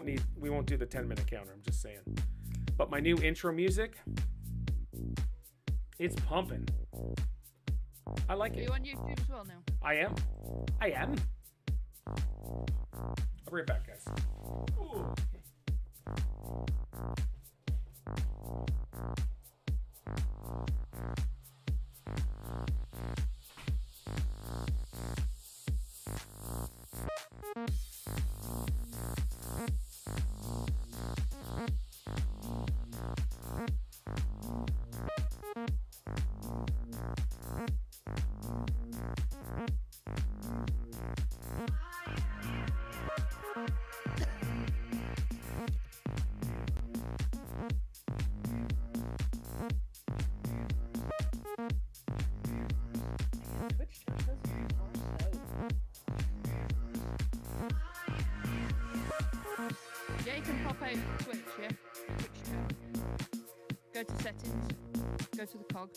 We won't do the 10-minute counter. I'm just saying. But my new intro music, it's pumping. I like it. Are you on YouTube as well now? I am. I'll be right back, guys. Ooh. Yeah, you can pop out Twitch, yeah? Twitch chat. Go to settings, go to the cog.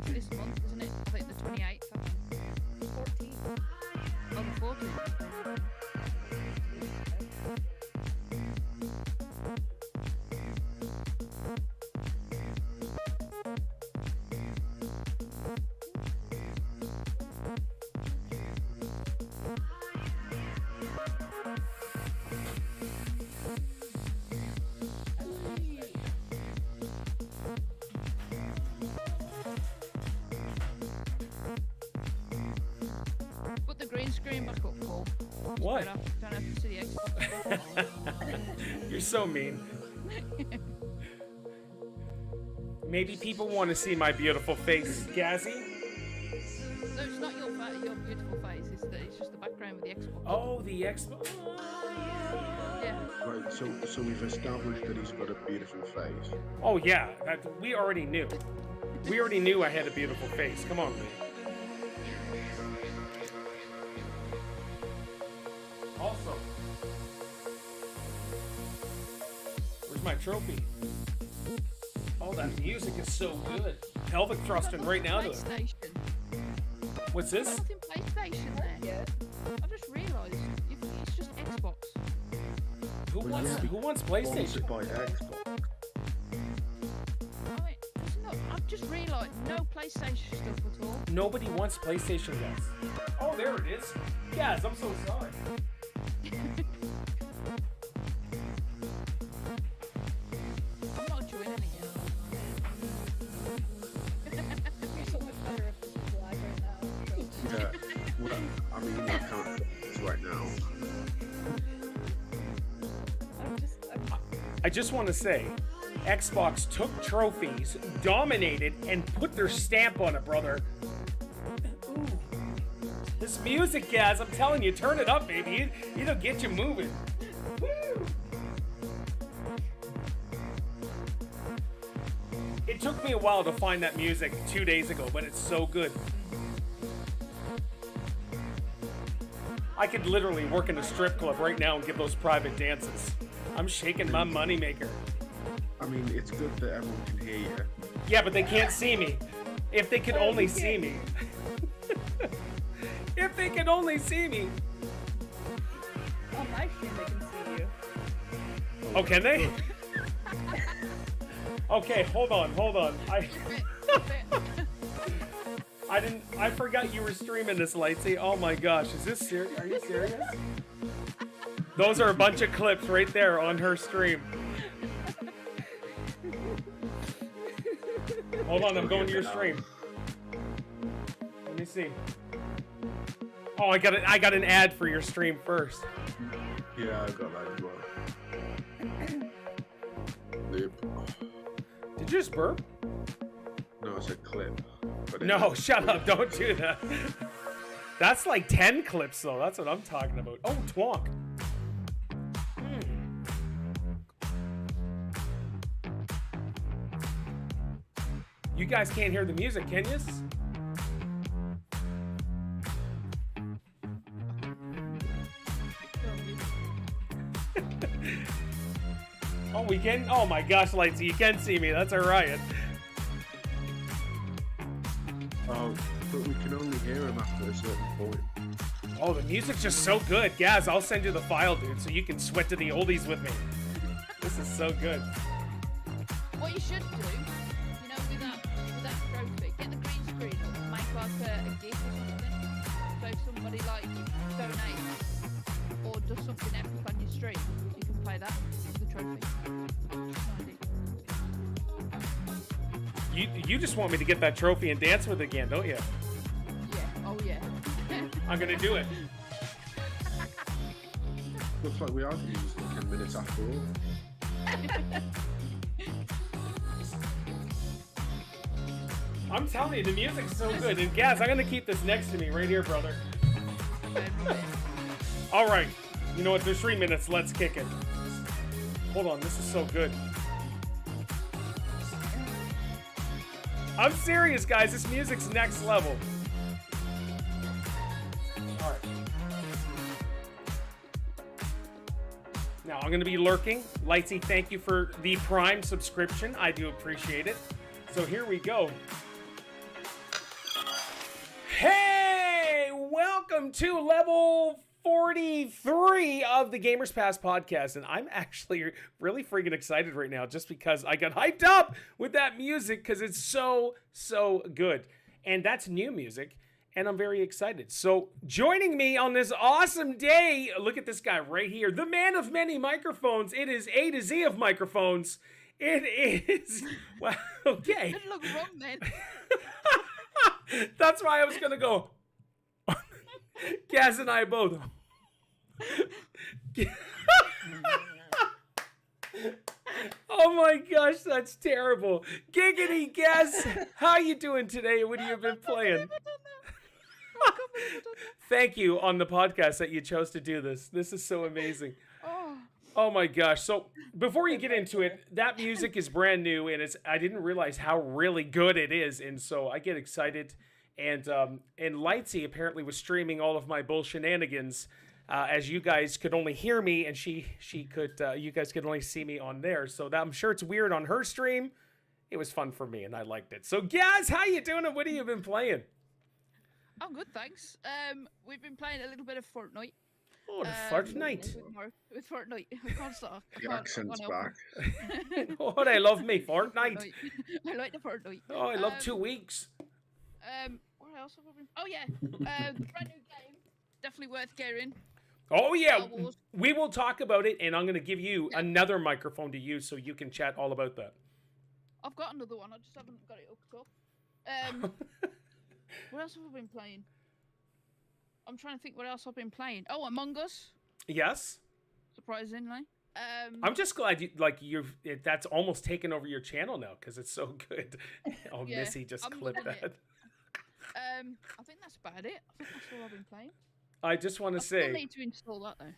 This month, isn't it? I think the 28th. 14th. Oh, the 14th. Put the green screen back up, Paul. What? Don't have to see the Xbox. You're so mean. Maybe people want to see my beautiful face, Gazzy. No, it's not your beautiful face. It's just the background with the Xbox. Oh, the Xbox. Yeah. Right, so we've established that he's got a beautiful face. Oh yeah, we already knew. We already knew I had a beautiful face. Come on, man. Also, where's my trophy? Oh, that music is so good. Pelvic thrusting right now to it. PlayStation. What's this? Nothing PlayStation there. I just realised it's just Xbox. Who wants PlayStation? Sponsored by Xbox. I've just realised no PlayStation stuff at all. Nobody wants PlayStation, guys. Oh, there it is. Guys, I'm so sorry. I'm not joining again. You're so much better if this is live right now. Yeah, well, I mean, I can't do this right now. I just want to say, Xbox took trophies, dominated, and put their stamp on it, brother. Ooh. This music, guys, I'm telling you, turn it up, baby. It'll get you moving. Woo! It took me a while to find that music 2 days ago, but it's so good. I could literally work in a strip club right now and give those private dances. I'm shaking my moneymaker. I mean, it's good that everyone can hear you. Yeah, but they can't see me. If they could only see me. If they could only see me. On my stream, they can see you. Oh, can they? Okay, hold on. I forgot you were streaming this, Lightsy. Oh my gosh, is this serious? Are you serious? Those are a bunch of clips right there on her stream. Hold on, I'm going to your stream. Let me see. Oh, I got an ad for your stream first. Yeah, I got that as well. Loop. Did you just burp? No, it's a clip. But No, shut up. Don't do that. That's like 10 clips, though. That's what I'm talking about. Oh, twonk. You guys can't hear the music, can you? Oh, we can? Oh my gosh, Lightsy, you can see me. That's a riot. Oh, but we can only hear him after a certain point. Oh, the music's just so good. Gaz, I'll send you the file, dude, so you can sweat to the oldies with me. This is so good. What you should do, you know, with that trophy, get the green screen up, make like a GIF or something. So if somebody like donates or does something epic on your stream, you can play that as the trophy. You just want me to get that trophy and dance with it again, don't you? Yeah. Oh yeah. I'm gonna do it. Looks like we are going to use 10 minutes after all. I'm telling you, the music's so good. And Gaz, I'm gonna keep this next to me right here, brother. All right. You know what? There's 3 minutes. Let's kick it. Hold on. This is so good. I'm serious, guys. This music's next level. All right. Now, I'm going to be lurking. Lightsy, thank you for the Prime subscription. I do appreciate it. So here we go. Hey! Welcome to level 43 of the Gamers Pass Podcast. And I'm actually really freaking excited right now just because I got hyped up with that music because it's so, so good. And that's new music. And I'm very excited. So joining me on this awesome day, look at this guy right here, the man of many microphones. It is A to Z of microphones. It is, well, okay. Didn't look wrong then. That's why I was going to go. Gaz and I both. Oh my gosh, that's terrible. Giggity, Gaz. How you doing today? What have you been playing? Thank you on the podcast that you chose to do this. This is so amazing. Oh my gosh. So before you get into it, that music is brand new and I didn't realize how really good it is. And so I get excited. And Lightsy apparently was streaming all of my bull shenanigans as you guys could only hear me and she could, you guys could only see me on there. So I'm sure it's weird on her stream. It was fun for me and I liked it. So Gaz, how you doing and what have you been playing? I'm good, thanks. We've been playing a little bit of Fortnite. Oh, the Fortnite. With Fortnite. I can't stop. The accent's back. Oh, I love me, Fortnite. I like the Fortnite. Oh, I love 2 weeks. What else have I been? Oh yeah, brand new game. Definitely worth getting. Oh yeah, we will talk about it, and I'm going to give you another microphone to use so you can chat all about that. I've got another one. I just haven't got it hooked up. What else have I been playing? I'm trying to think what else I've been playing. Oh, Among Us. Yes. Surprisingly. I'm just glad that's almost taken over your channel now because it's so good. Oh, yeah, Missy just clipped that. I think that's about it. I think that's all I've been playing. I just want to say. I need to install that though.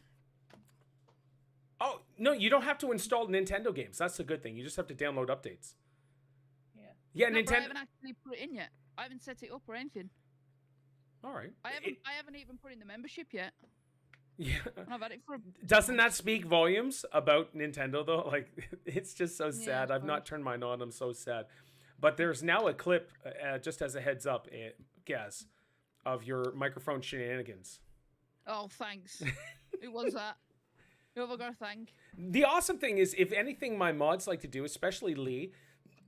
Oh no, you don't have to install Nintendo games. That's the good thing. You just have to download updates. Yeah. Yeah, no, Nintendo. But I haven't actually put it in yet. I haven't set it up or anything. All right. I haven't even put in the membership yet. Yeah. And I've had it for. Doesn't that speak volumes about Nintendo though? Like, it's just so sad. I've not turned mine on. I'm so sad. But there's now a clip, just as a heads up, Gaz, of your microphone shenanigans. Oh, thanks. Who was that? Who have I got to thank? The awesome thing is, if anything my mods like to do, especially Lee,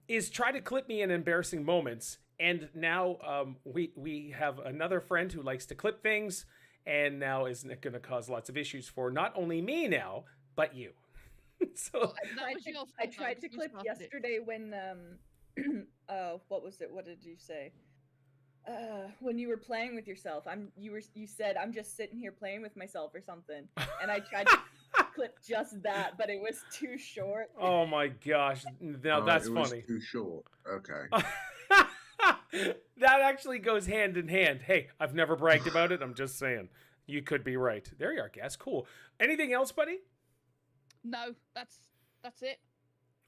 is try to clip me in embarrassing moments And now we have another friend who likes to clip things, and now is going to cause lots of issues for not only me now, but you. So I tried to clip yesterday when what was it? What did you say? When you were playing with yourself, you said I'm just sitting here playing with myself or something, and I tried to clip just that, but it was too short. Oh my gosh! Now that's it funny. Was too short. Okay. That actually goes hand in hand. Hey, I've never bragged about it. I'm just saying. You could be right. There you are, Gas. Cool. Anything else, buddy? No, that's it.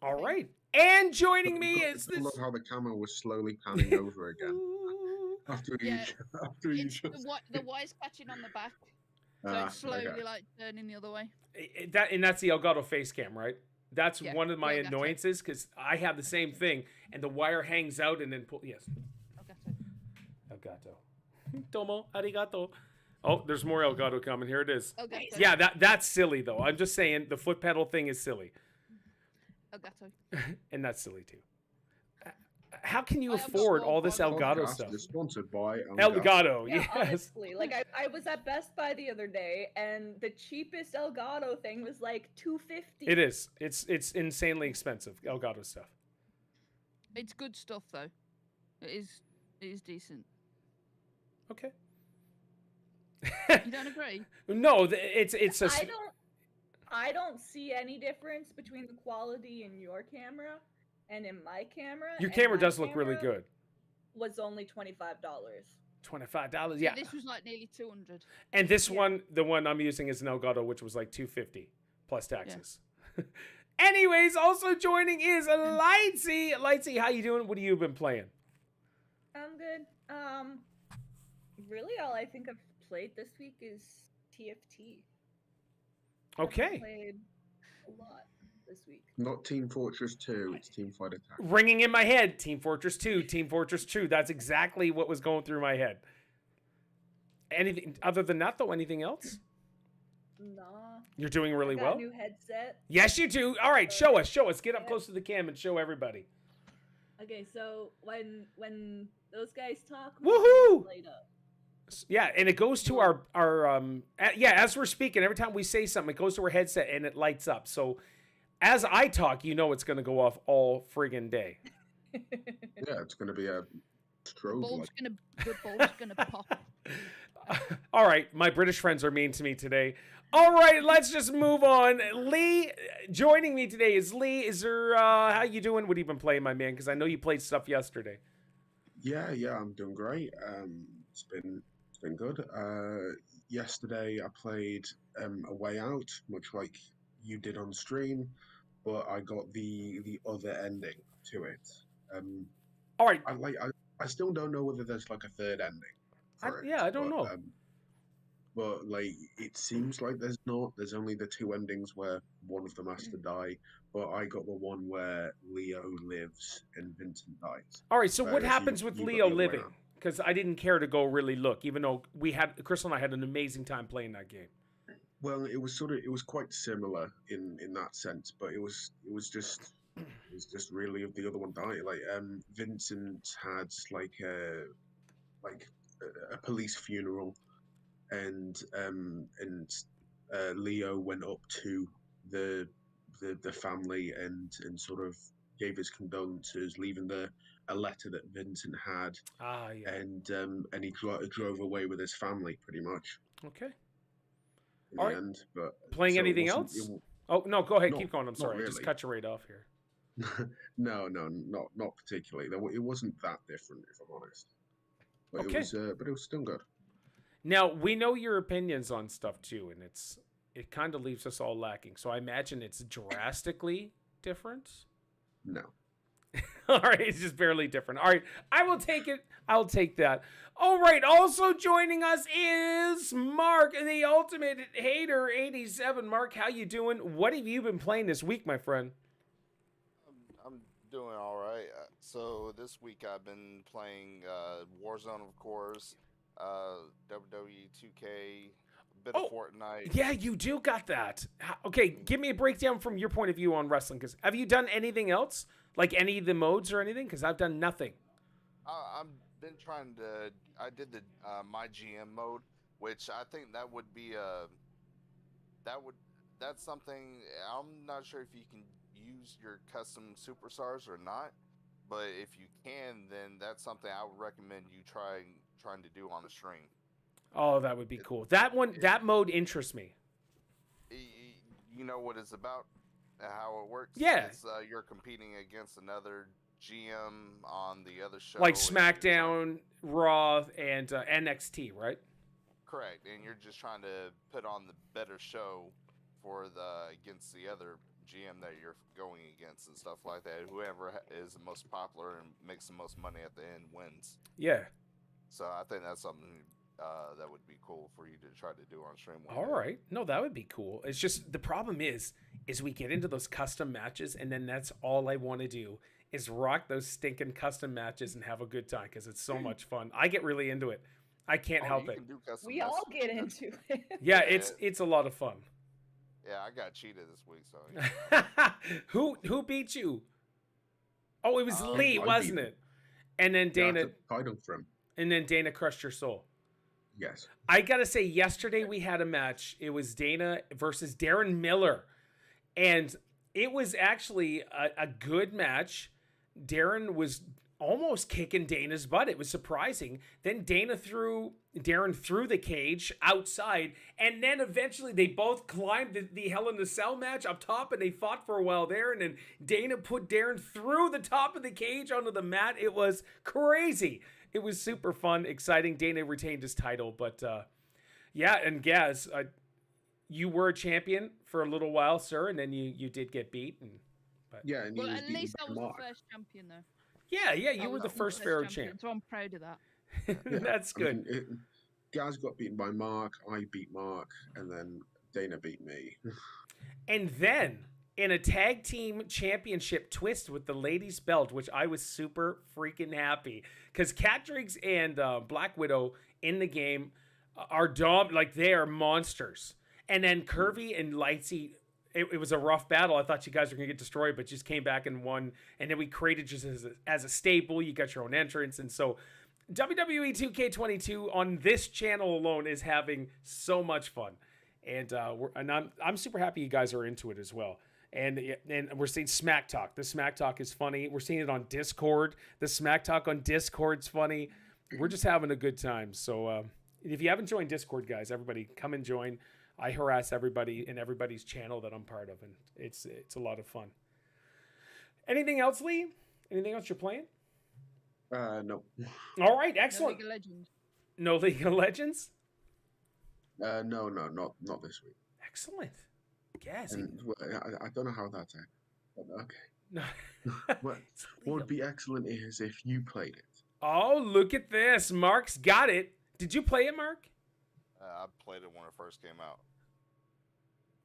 All right. And joining me is I this. love how the camera was slowly panning over again after you It's just. the wires catching on the back, so it's slowly like turning the other way. That's the Elgato face cam, right? That's Yeah, one of my the Elgato. annoyances because I have the same thing, and the wire hangs out and then pull. Yes. Elgato. Tomo arigato. Oh, there's more Elgato coming. Here it is. Elgato. Yeah, that's silly though. I'm just saying the foot pedal thing is silly. Elgato. And that's silly too. How can you I am afford not all this bothered. Elgato Podcast stuff? is sponsored by Elgato, Yeah, yes. honestly, like I was at Best Buy the other day, and the cheapest Elgato thing was like $250. It is. It's insanely expensive, Elgato stuff. It's good stuff though. It is decent. Okay. You don't agree? No, it's a. I don't see any difference between the quality in your camera and in my camera. Your and camera my does look really camera good. Was only $25. $25, yeah. This was like nearly 200. And this one, the one I'm using is an Elgato, which was like $250 plus taxes. Yeah. Anyways, also joining is Lightsy. Lightsy, how you doing? What have you been playing? I'm good. Really, all I think I've played this week is TFT. Okay. I've played a lot this week. Not Team Fortress 2, it's Team Fight Attack. Ringing in my head, Team Fortress 2, Team Fortress 2. That's exactly what was going through my head. Anything other than that, though? Anything else? Nah. You're doing really I got well. a new headset. Yes, you do. All right, show us. Get up close to the cam and show everybody. Okay, so when those guys talk, Woohoo! light up. Yeah, and it goes to our as we're speaking, every time we say something, it goes to our headset and it lights up. So as I talk, you know it's going to go off all friggin' day. Yeah, it's going to be a strobe. The bulb's gonna pop. All right, my British friends are mean to me today. All right, let's just move on. Lee, joining me today is Lee. Is there how you doing? What have you been playing, my man? Because I know you played stuff yesterday. Yeah, I'm doing great. It's been good. Yesterday I played A Way Out, much like you did on stream, but I got the other ending to it. All right. I still don't know whether there's like a third ending. I don't know. But like it seems like there's not. There's only the two endings where one of them has to die. But I got the one where Leo lives and Vincent dies. All right. So what Whereas happens with you got Leo the other way living? around. Because I didn't care to go really look, even though Crystal and I had an amazing time playing that game. Well, it was quite similar in that sense, but it was just really the other one died. Like Vincent had like a police funeral, and Leo went up to the family and sort of gave his condolences, leaving a letter that Vincent had. Yeah. And he drove away with his family pretty much. Okay. In All the right. end, but Playing so it anything wasn't- else? it Oh no, go ahead, No, keep going. I'm not sorry, I just really. cut you right off here. No, not particularly. It wasn't that different, if I'm honest. But Okay. but it was still good. Now we know your opinions on stuff too, and it kind of leaves us all lacking. So I imagine it's drastically different. No. All right, it's just barely different. All right, I will take it. I'll take that. All right, also joining us is Mark, the ultimate hater 87. Mark, how you doing? What have you been playing this week, my friend? I'm doing all right. So this week I've been playing Warzone, of course, WWE 2K, a bit of Fortnite. Yeah, you do got that. Okay, give me a breakdown from your point of view on wrestling. Because have you done anything else, like any of the modes or anything? Because I've done nothing. I've been trying to. I did the my GM mode, which I think that would be that would that's something. I'm not sure if you can use your custom superstars or not, but if you can, then that's something I would recommend you trying to do on a stream. Oh, that would be cool. That mode interests me. You know what it's about, how it works. Yeah. It's you're competing against another GM on the other show, Like SmackDown, Raw, and NXT, right? Correct, and you're just trying to put on the better show for against the other GM that you're going against and stuff like that. Whoever is the most popular and makes the most money at the end wins. Yeah. So I think that's something that would be cool for you to try to do on stream. All right. No, that would be cool. It's just the problem is we get into those custom matches, and then that's all I want to do is rock those stinking custom matches and have a good time because it's so much fun. I get really into it. I can't help it. We all get into it. Yeah, it's a lot of fun. Yeah, I got cheated this week, so who beat you? Oh, it was Lee, wasn't it? And then Dana title from. And then Dana crushed your soul. Yes. I gotta say, yesterday we had a match. It was Dana versus Darren Miller, and it was actually a good match. Darren was almost kicking Dana's butt. It was surprising. Then Darren threw the cage outside, and then eventually they both climbed the Hell in the Cell match up top, and they fought for a while there, and then Dana put Darren through the top of the cage onto the mat. It was crazy. It was super fun, exciting. Dana retained his title, but yeah, and Gaz, you were a champion for a little while, sir, and then you did get beat. Yeah, and well, at least I was the first champion, though. Yeah, you were the first Pharaoh champion. So I'm proud of that. Yeah, That's good. I mean, Gaz got beaten by Mark, I beat Mark, and then Dana beat me. And then, in a tag team championship twist with the ladies' belt, which I was super freaking happy, because Cat Driggs and Black Widow in the game are they are monsters. And then Curvy and Lightsy, it was a rough battle. I thought you guys were going to get destroyed, but just came back and won. And then we created just as a staple. You got your own entrance. And so WWE 2K22 on this channel alone is having so much fun. And I'm super happy you guys are into it as well. And we're seeing Smack Talk. The Smack Talk is funny. We're seeing it on Discord. The Smack Talk on Discord's funny. We're just having a good time. So if you haven't joined Discord, guys, everybody come and join. I harass everybody in everybody's channel that I'm part of, and it's a lot of fun. Anything else, Lee? Anything else you're playing? No. All right, excellent. No League of Legends. No League of Legends? No, not this week. Excellent. Yes. I don't know how that's but okay. No. What would be excellent is if you played it. Oh, look at this. Mark's got it. Did you play it, Mark? I played it when it first came out.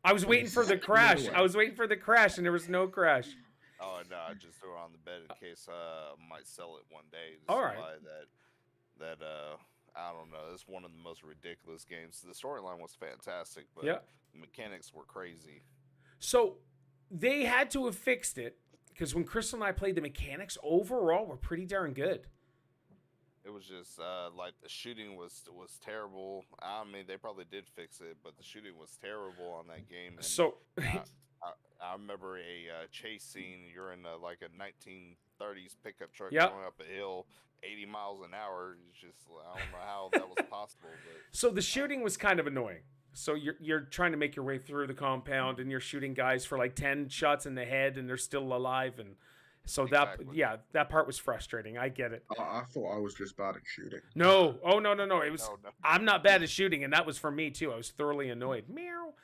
I was waiting for the crash. I was waiting for the crash, and there was no crash. Oh no, I just threw it on the bed in case I might sell it one day. All right. That I don't know. It's one of the most ridiculous games. The storyline was fantastic, but yeah, the mechanics were crazy. So they had to have fixed it because when Crystal and I played, the mechanics overall were pretty darn good. It was just like the shooting was terrible. I mean, they probably did fix it, but the shooting was terrible on that game. And so I remember a chase scene. You're in like a 1930s pickup truck yep. going up a hill, 80 miles an hour. It's just I don't know how that was possible. But so the shooting was kind of annoying. So you're trying to make your way through the compound, and you're shooting guys for like 10 shots in the head, and they're still alive, and so exactly. that part was frustrating. I get it. I thought I was just bad at shooting. No. Oh, no. It was. No. I'm not bad at shooting, and that was for me too. I was thoroughly annoyed. Meow.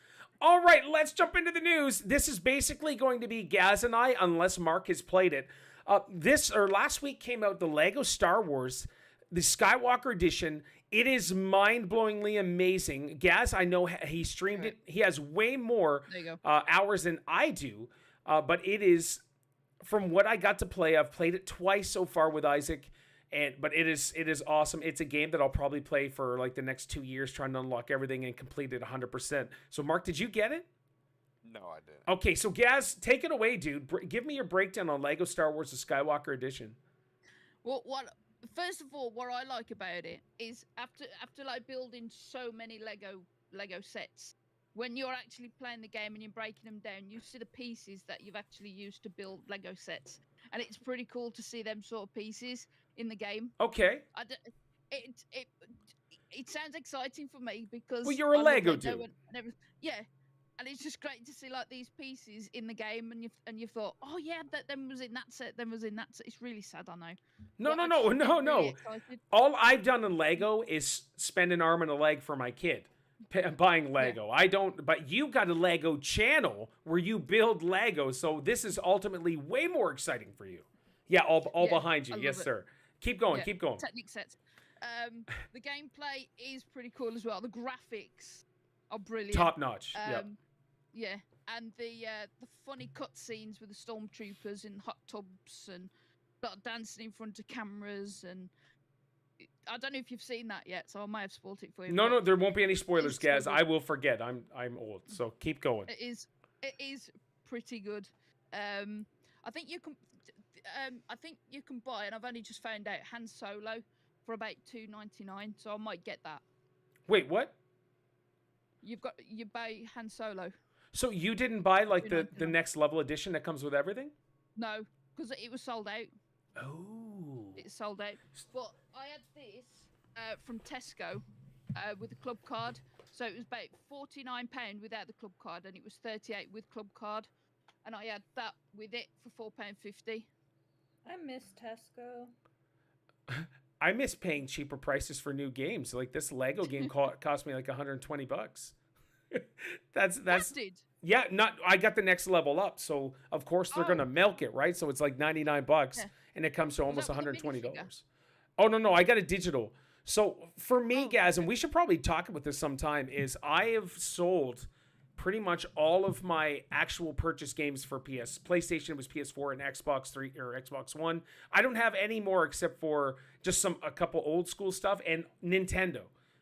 All right, let's jump into the news. This is basically going to be Gaz and I, unless Mark has played it. Last week came out the Lego Star Wars, the Skywalker Edition. It is mind-blowingly amazing. Gaz, I know he streamed it. He has way more hours than I do, but it is. From what I got to play, I've played it twice so far with Isaac, but it is awesome. It's a game that I'll probably play for like the next 2 years, trying to unlock everything and complete it 100%. So, Mark, did you get it? No, I didn't. Okay, so Gaz, take it away, dude. Give me your breakdown on Lego Star Wars: The Skywalker Edition. Well, first of all, what I like about it is after like building so many Lego sets, when you're actually playing the game and you're breaking them down, you see the pieces that you've actually used to build Lego sets, and it's pretty cool to see them sort of pieces in the game. Okay. It sounds exciting for me because Well, you're a I love Lego Lego dude. yeah, and it's just great to see like these pieces in the game, and you've thought, oh yeah, that then was in that set, then was in that set. It's really sad, I know. No, But no, I no, just get no, really no. excited. All I've done in Lego is spend an arm and a leg for my kid buying Lego. I don't, but you got a Lego channel where you build Lego, so this is ultimately way more exciting for you. Yeah, all Yeah, behind you. I Yes, love it. sir. Keep going, Yeah, keep going. Technic sets. The gameplay is pretty cool as well. The graphics are brilliant. Top notch. Yep. Yeah, and the funny cutscenes with the stormtroopers in hot tubs and dancing in front of cameras, and I don't know if you've seen that yet, so I might have spoiled it for you. No, but no, there won't be any spoilers, so guys. good. I will forget. I'm old, so keep going. It is pretty good. I think you can buy, and I've only just found out, Han Solo for about $2.99, so I might get that. Wait, what? You buy Han Solo. So you didn't buy like the $2.99. next level edition that comes with everything? No, because it was sold out. Oh. It's sold out. But I had this from Tesco with the club card. So it was about £49 without the club card, and it was $38 with club card. And I had that with it for £4.50. I miss Tesco. I miss paying cheaper prices for new games. Like this Lego game cost me like $120. That's Did. yeah. Not I got the next level up, so of course they're gonna milk it, right? So it's like $99, Yeah. and it comes to almost that with a $120. minifigure? Oh no, I got a digital. So for me, guys, and we should probably talk about this sometime, is I have sold pretty much all of my actual purchase games for PlayStation was PS4 and Xbox 3 or Xbox One. I don't have any more except for just a couple old school stuff and Nintendo.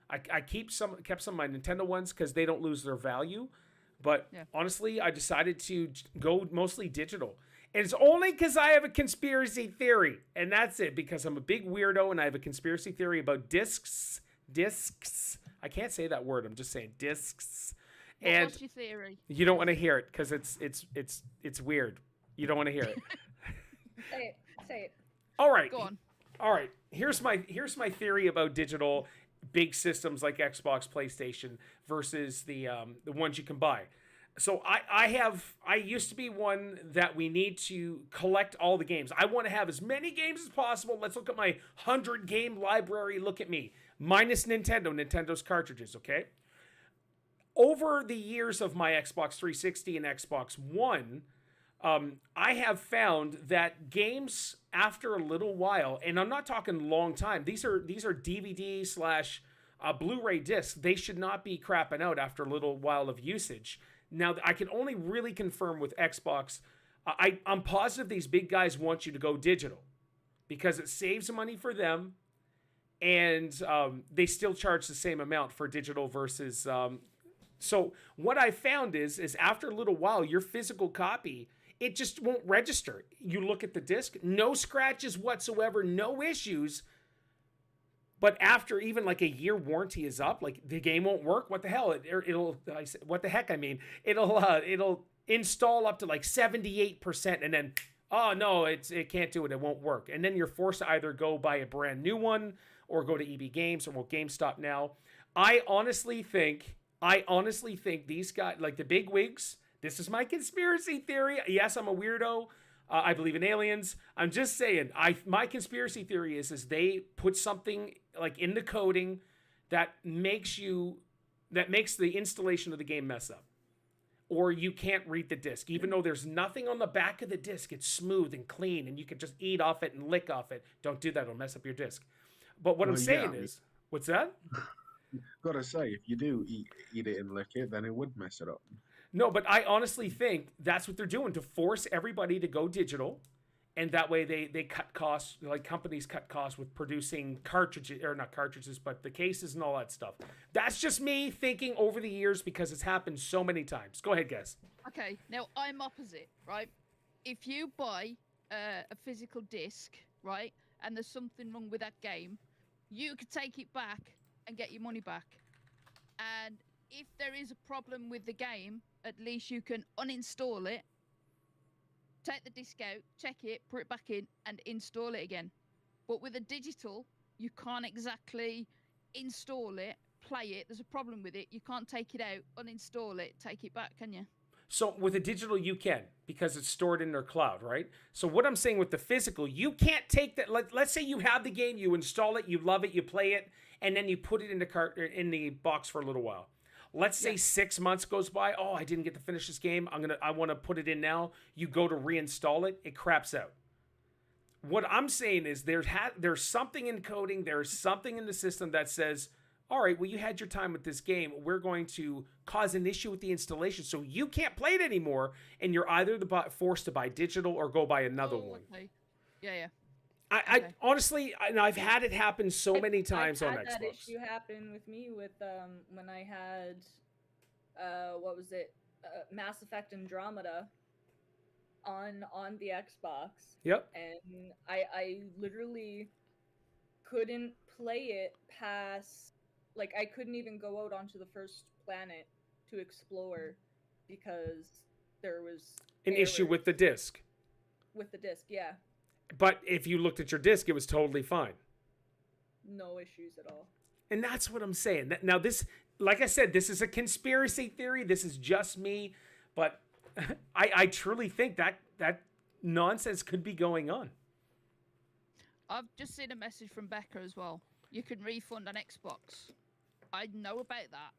I kept some of my Nintendo ones because they don't lose their value. But Yeah. honestly, I decided to go mostly digital. And it's only because I have a conspiracy theory. And that's it, because I'm a big weirdo and I have a conspiracy theory about discs. I can't say that word. I'm just saying discs. And What's your theory? you don't want to hear it because it's weird. You don't want to hear it. Say it. All right. Go on. All right. Here's my theory about digital big systems like Xbox, PlayStation versus the ones you can buy. So I used to be one that we need to collect all the games. I want to have as many games as possible. Let's look at my 100 game library. Look at me. Minus Nintendo's cartridges, okay? Over the years of my Xbox 360 and Xbox One, I have found that games after a little while, and I'm not talking long time, these are DVD / Blu-ray discs. They should not be crapping out after a little while of usage. Now, I can only really confirm with Xbox, I'm positive these big guys want you to go digital because it saves money for them, and they still charge the same amount for digital versus... So what I found is after a little while, your physical copy, it just won't register. You look at the disc, no scratches whatsoever, no issues. But after even like a year warranty is up, like the game won't work. What the hell? It'll install up to like 78%, and then oh no, it can't do it. It won't work. And then you're forced to either go buy a brand new one or go to EB Games or GameStop now. I honestly think these guys, like the big wigs, this is my conspiracy theory. Yes, I'm a weirdo. I believe in aliens. I'm just saying, my conspiracy theory is they put something like in the coding that makes the installation of the game mess up. Or you can't read the disc. Even though there's nothing on the back of the disc, it's smooth and clean and you can just eat off it and lick off it. Don't do that, it'll mess up your disc. But what I'm saying is, what's that? Gotta say, if you do eat it and lick it, then it would mess it up. No, but I honestly think that's what they're doing to force everybody to go digital, and that way they cut costs, like companies cut costs with producing cartridges, or not cartridges, but the cases and all that stuff. That's just me thinking over the years because it's happened so many times. Go ahead, guys. Okay, now I'm opposite, right? If you buy a physical disc, right, and there's something wrong with that game, you could take it back and get your money back. And if there is a problem with the game, at least you can uninstall it, take the disc out, check it, put it back in, and install it again. But with a digital, you can't exactly install it, play it. There's a problem with it. You can't take it out, uninstall it, take it back, can you? So with a digital, you can, because it's stored in their cloud, right? So what I'm saying with the physical, you can't take that. Let's say you have the game, you install it, you love it, you play it, and then you put it in the box for a little while. Let's say 6 months goes by. Oh, I didn't get to finish this game. I want to put it in now. You go to reinstall it. It craps out. What I'm saying is there's something in coding. There's something in the system that says, all right, well, you had your time with this game. We're going to cause an issue with the installation, so you can't play it anymore, and you're either forced to buy digital or go buy another one. Okay. Yeah. I honestly, I've had it happen so many times on Xbox. I've had that issue happen with me with when I had what was it, Mass Effect Andromeda on the Xbox. Yep. And I literally couldn't play it past, like, I couldn't even go out onto the first planet to explore because there was an issue with the disc. With the disc, yeah. But if you looked at your disc, it was totally fine. No issues at all. And that's what I'm saying. Now, this, like I said, this is a conspiracy theory. This is just me. But I truly think that nonsense could be going on. I've just seen a message from Becca as well. You can refund on Xbox. I know about that.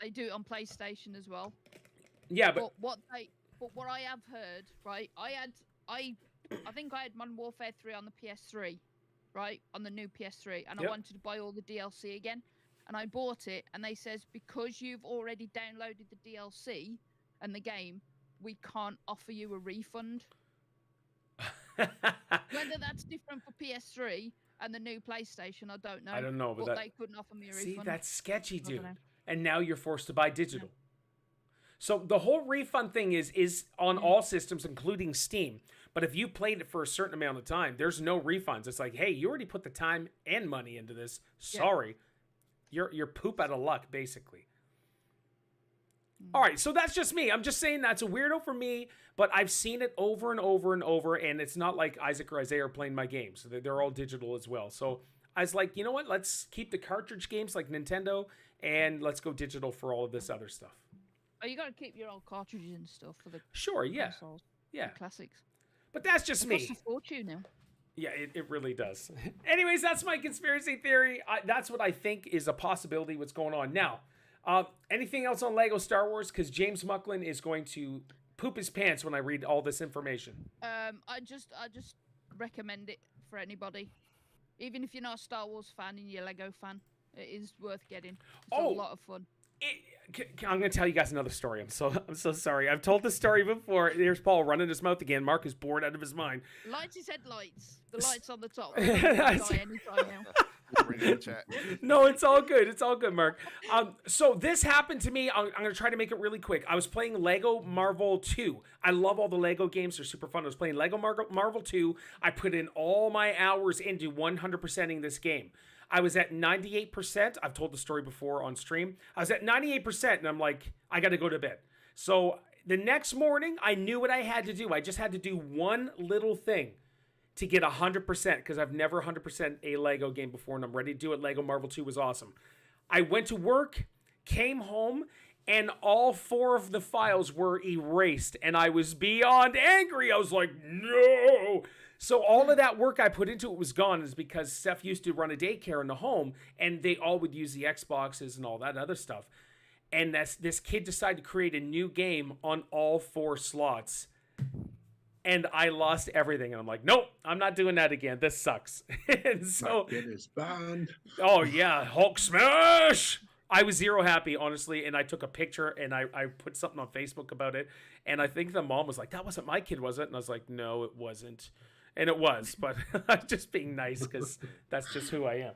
They do it on PlayStation as well. Yeah, but what I have heard, right? I think I had Modern Warfare 3 on the PS3, right? On the new PS3, and I wanted to buy all the DLC again, and I bought it, and they says because you've already downloaded the DLC and the game, we can't offer you a refund. Whether that's different for PS3 and the new PlayStation, I don't know. I don't know, but they couldn't offer me a refund. See, that's sketchy, dude. And now you're forced to buy digital. Yeah. So the whole refund thing is on all systems, including Steam. But if you played it for a certain amount of time, there's no refunds. It's like, hey, you already put the time and money into this. Sorry. You're poop out of luck, basically. All right, so that's just me. I'm just saying that's a weirdo for me, but I've seen it over and over and over, and it's not like Isaac or Isaiah are playing my games. They're all digital as well. So I was like, you know what? Let's keep the cartridge games like Nintendo, and let's go digital for all of this other stuff. Oh, you got to keep your old cartridges and stuff for the consoles, the classics. But that's just me. It costs a fortune now. Yeah, it really does. Anyways, that's my conspiracy theory. That's what I think is a possibility what's going on. Now, anything else on Lego Star Wars? Because James Mucklin is going to poop his pants when I read all this information. I just recommend it for anybody. Even if you're not a Star Wars fan and you're a Lego fan, it is worth getting. It's a lot of fun. I'm going to tell you guys another story. I'm so sorry. I've told this story before. There's Paul running his mouth again. Mark is bored out of his mind. Lights said lights. The lights on the top. Anytime now. No, it's all good. It's all good, Mark. So this happened to me. I'm going to try to make it really quick. I was playing Lego Marvel 2. I love all the Lego games. They're super fun. I was playing Lego Marvel 2. I put in all my hours into 100%ing this game. I was at 98%. I've told the story before on stream. I was at 98%, and I'm like, I got to go to bed. So the next morning, I knew what I had to do. I just had to do one little thing to get 100%, because I've never 100% a Lego game before, and I'm ready to do it. Lego Marvel 2 was awesome. I went to work, came home, and all 4 of the files were erased, and I was beyond angry. I was like, no! So all of that work I put into it was gone, is because Steph used to run a daycare in the home, and they all would use the Xboxes and all that other stuff. And this kid decided to create a new game on all 4 slots. And I lost everything. And I'm like, nope, I'm not doing that again. This sucks. And so it is banned. Oh, yeah. Hulk smash! I was zero happy, honestly. And I took a picture and I put something on Facebook about it. And I think the mom was like, that wasn't my kid, was it? And I was like, no, it wasn't. And it was, but I'm just being nice because that's just who I am.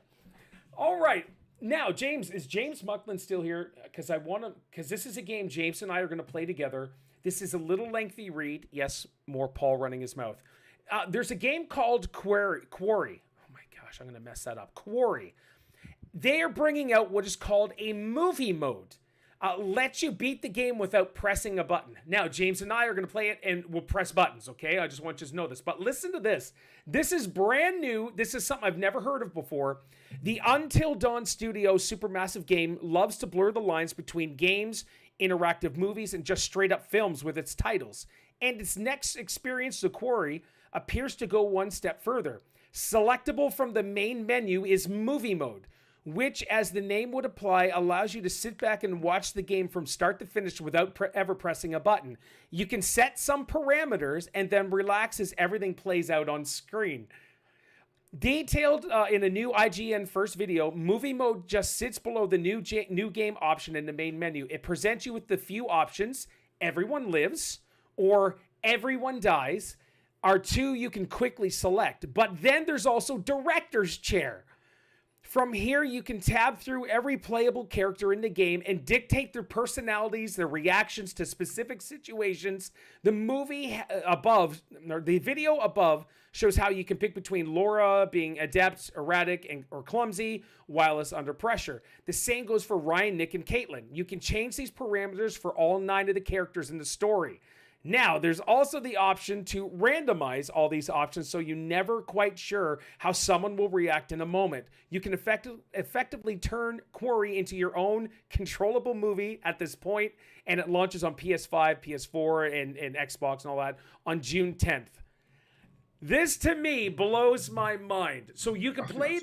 All right. Now, is James Mucklin still here? Because this is a game James and I are going to play together. This is a little lengthy read. Yes, more Paul running his mouth. There's a game called Quarry. gosh, I'm going to mess that up. Quarry. They are bringing out what is called a movie mode. Lets you beat the game without pressing a button. Now, James and I are going to play it and we'll press buttons, okay? I just want you to know this. But listen to this. This is brand new. This is something I've never heard of before. The Until Dawn Studios supermassive game loves to blur the lines between games, interactive movies, and just straight up films with its titles. And its next experience, The Quarry, appears to go one step further. Selectable from the main menu is Movie Mode, which, as the name would imply, allows you to sit back and watch the game from start to finish without ever pressing a button. You can set some parameters and then relax as everything plays out on screen. Detailed in a new IGN first video, Movie Mode just sits below the new game option in the main menu. It presents you with the few options: everyone lives or everyone dies are two you can quickly select. But then there's also Director's Chair. From here, you can tab through every playable character in the game and dictate their personalities, their reactions to specific situations. The video above shows how you can pick between Laura being adept, erratic, or clumsy, Wireless under pressure. The same goes for Ryan, Nick, and Caitlin. You can change these parameters for all 9 of the characters in the story. Now, there's also the option to randomize all these options so you're never quite sure how someone will react in a moment. You can effectively turn Quarry into your own controllable movie at this point, and it launches on PS5, PS4, and Xbox and all that on June 10th. This, to me, blows my mind. So you can play...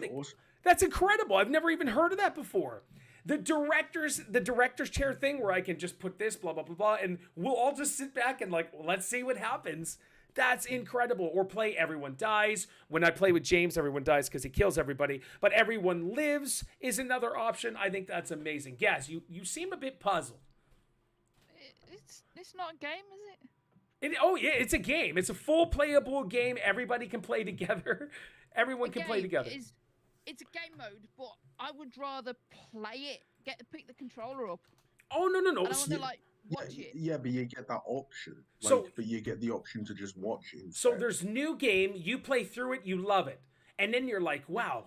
That's incredible. I've never even heard of that before. The director's chair thing where I can just put this, blah, blah, blah, blah, and we'll all just sit back and like, let's see what happens. That's incredible. Or play Everyone Dies. When I play with James, everyone dies because he kills everybody. But Everyone Lives is another option. I think that's amazing. Gaz, you seem a bit puzzled. It's not a game, is it? Oh, yeah, it's a game. It's a full playable game. Everybody can play together. Everyone can play together. It's a game mode, but I would rather play it. Pick the controller up. Oh, no. I don't want to watch it. Yeah, but you get that option. But you get the option to just watch it instead. So there's new game. You play through it. You love it, and then you're like, wow.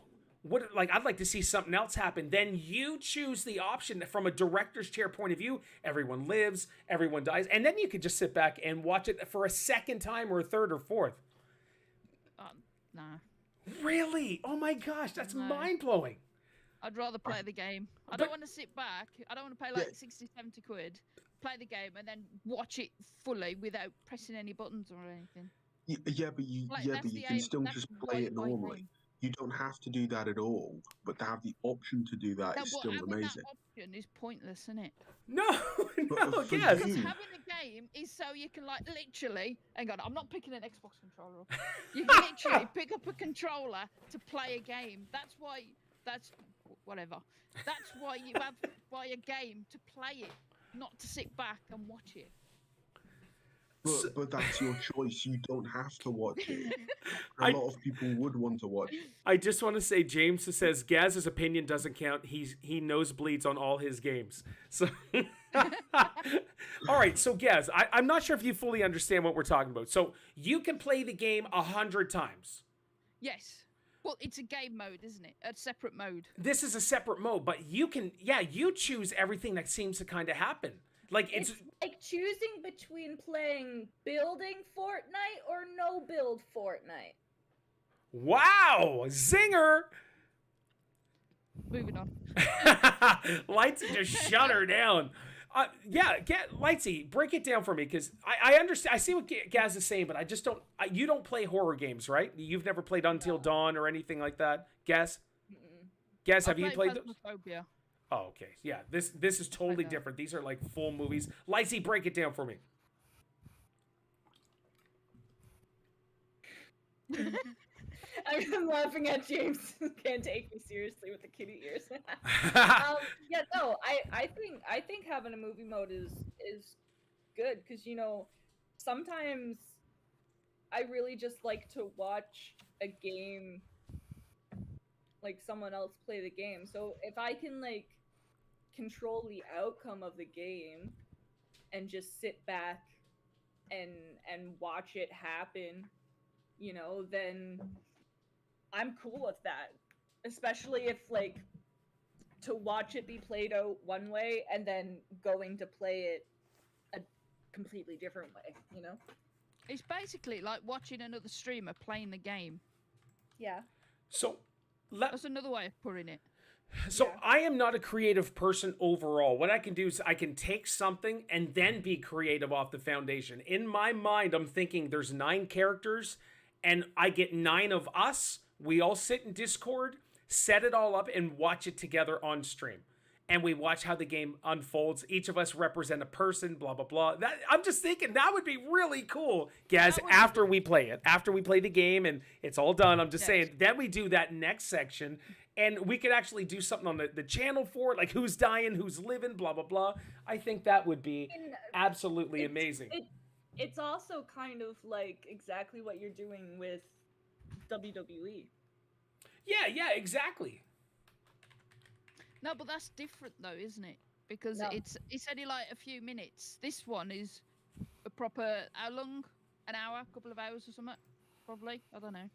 I'd like to see something else happen. Then you choose the option from a director's chair point of view. Everyone lives, everyone dies, and then you can just sit back and watch it for a second time or a third or fourth. Nah. Really? Oh my gosh, that's mind-blowing. I'd rather play the game. I don't want to sit back. I don't want to pay like 60, 70 quid, play the game, and then watch it fully without pressing any buttons or anything. Yeah, but you can still just play it normally. You don't have to do that at all, but to have the option to do that is still amazing. That option is pointless, isn't it? No, yes. Because having a game is so you can literally, hang on, I'm not picking an Xbox controller up. You can literally pick up a controller to play a game. That's why you buy a game to play it, not to sit back and watch it. But that's your choice. You don't have to watch it. A lot of people would want to watch it. I just want to say, James says Gaz's opinion doesn't count. He nosebleeds on all his games. So, all right. So Gaz, I'm not sure if you fully understand what we're talking about. So you can play the game 100 times. Yes. Well, it's a game mode, isn't it? A separate mode. This is a separate mode, but you can, you choose everything that seems to kind of happen. Like it's like choosing between playing building Fortnite or no build Fortnite. Wow, zinger! Moving on. Lightsy just shut her down. Lightsy, break it down for me, because I understand. I see what Gaz is saying, but I just don't. You don't play horror games, right? You've never played Until Dawn or anything like that, Gaz? Gaz, have you played those? Oh, okay. Yeah, this is totally different. These are like full movies. Lightsy, break it down for me. I'm laughing at James. Can't take me seriously with the kitty ears. I think having a movie mode is good, because sometimes I really just like to watch a game, like someone else play the game. So if I can control the outcome of the game and just sit back and watch it happen, then I'm cool with that. especially if like to watch it be played out one way and then going to play it a completely different way, you know? It's basically like watching another streamer playing the game. Yeah. So, That's another way of putting it. So Yeah. I am not a creative person overall. What I can do is I can take something and then be creative off the foundation. In my mind, I'm thinking there's 9 characters and I get 9 of us. We all sit in Discord, set it all up, and watch it together on stream. And we watch how the game unfolds. Each of us represent a person, blah, blah, blah. I'm just thinking that would be really cool, Gaz, after we play it. After we play the game and it's all done, I'm just saying, then we do that next section. And we could actually do something on the channel for it, like who's dying, who's living, blah, blah, blah. I think that would be absolutely amazing. It's also kind of like exactly what you're doing with WWE. Yeah, exactly. No, but that's different though, isn't it? Because No. it's only like a few minutes. This one is a proper, how long? An hour, couple of hours or something? Probably. I don't know.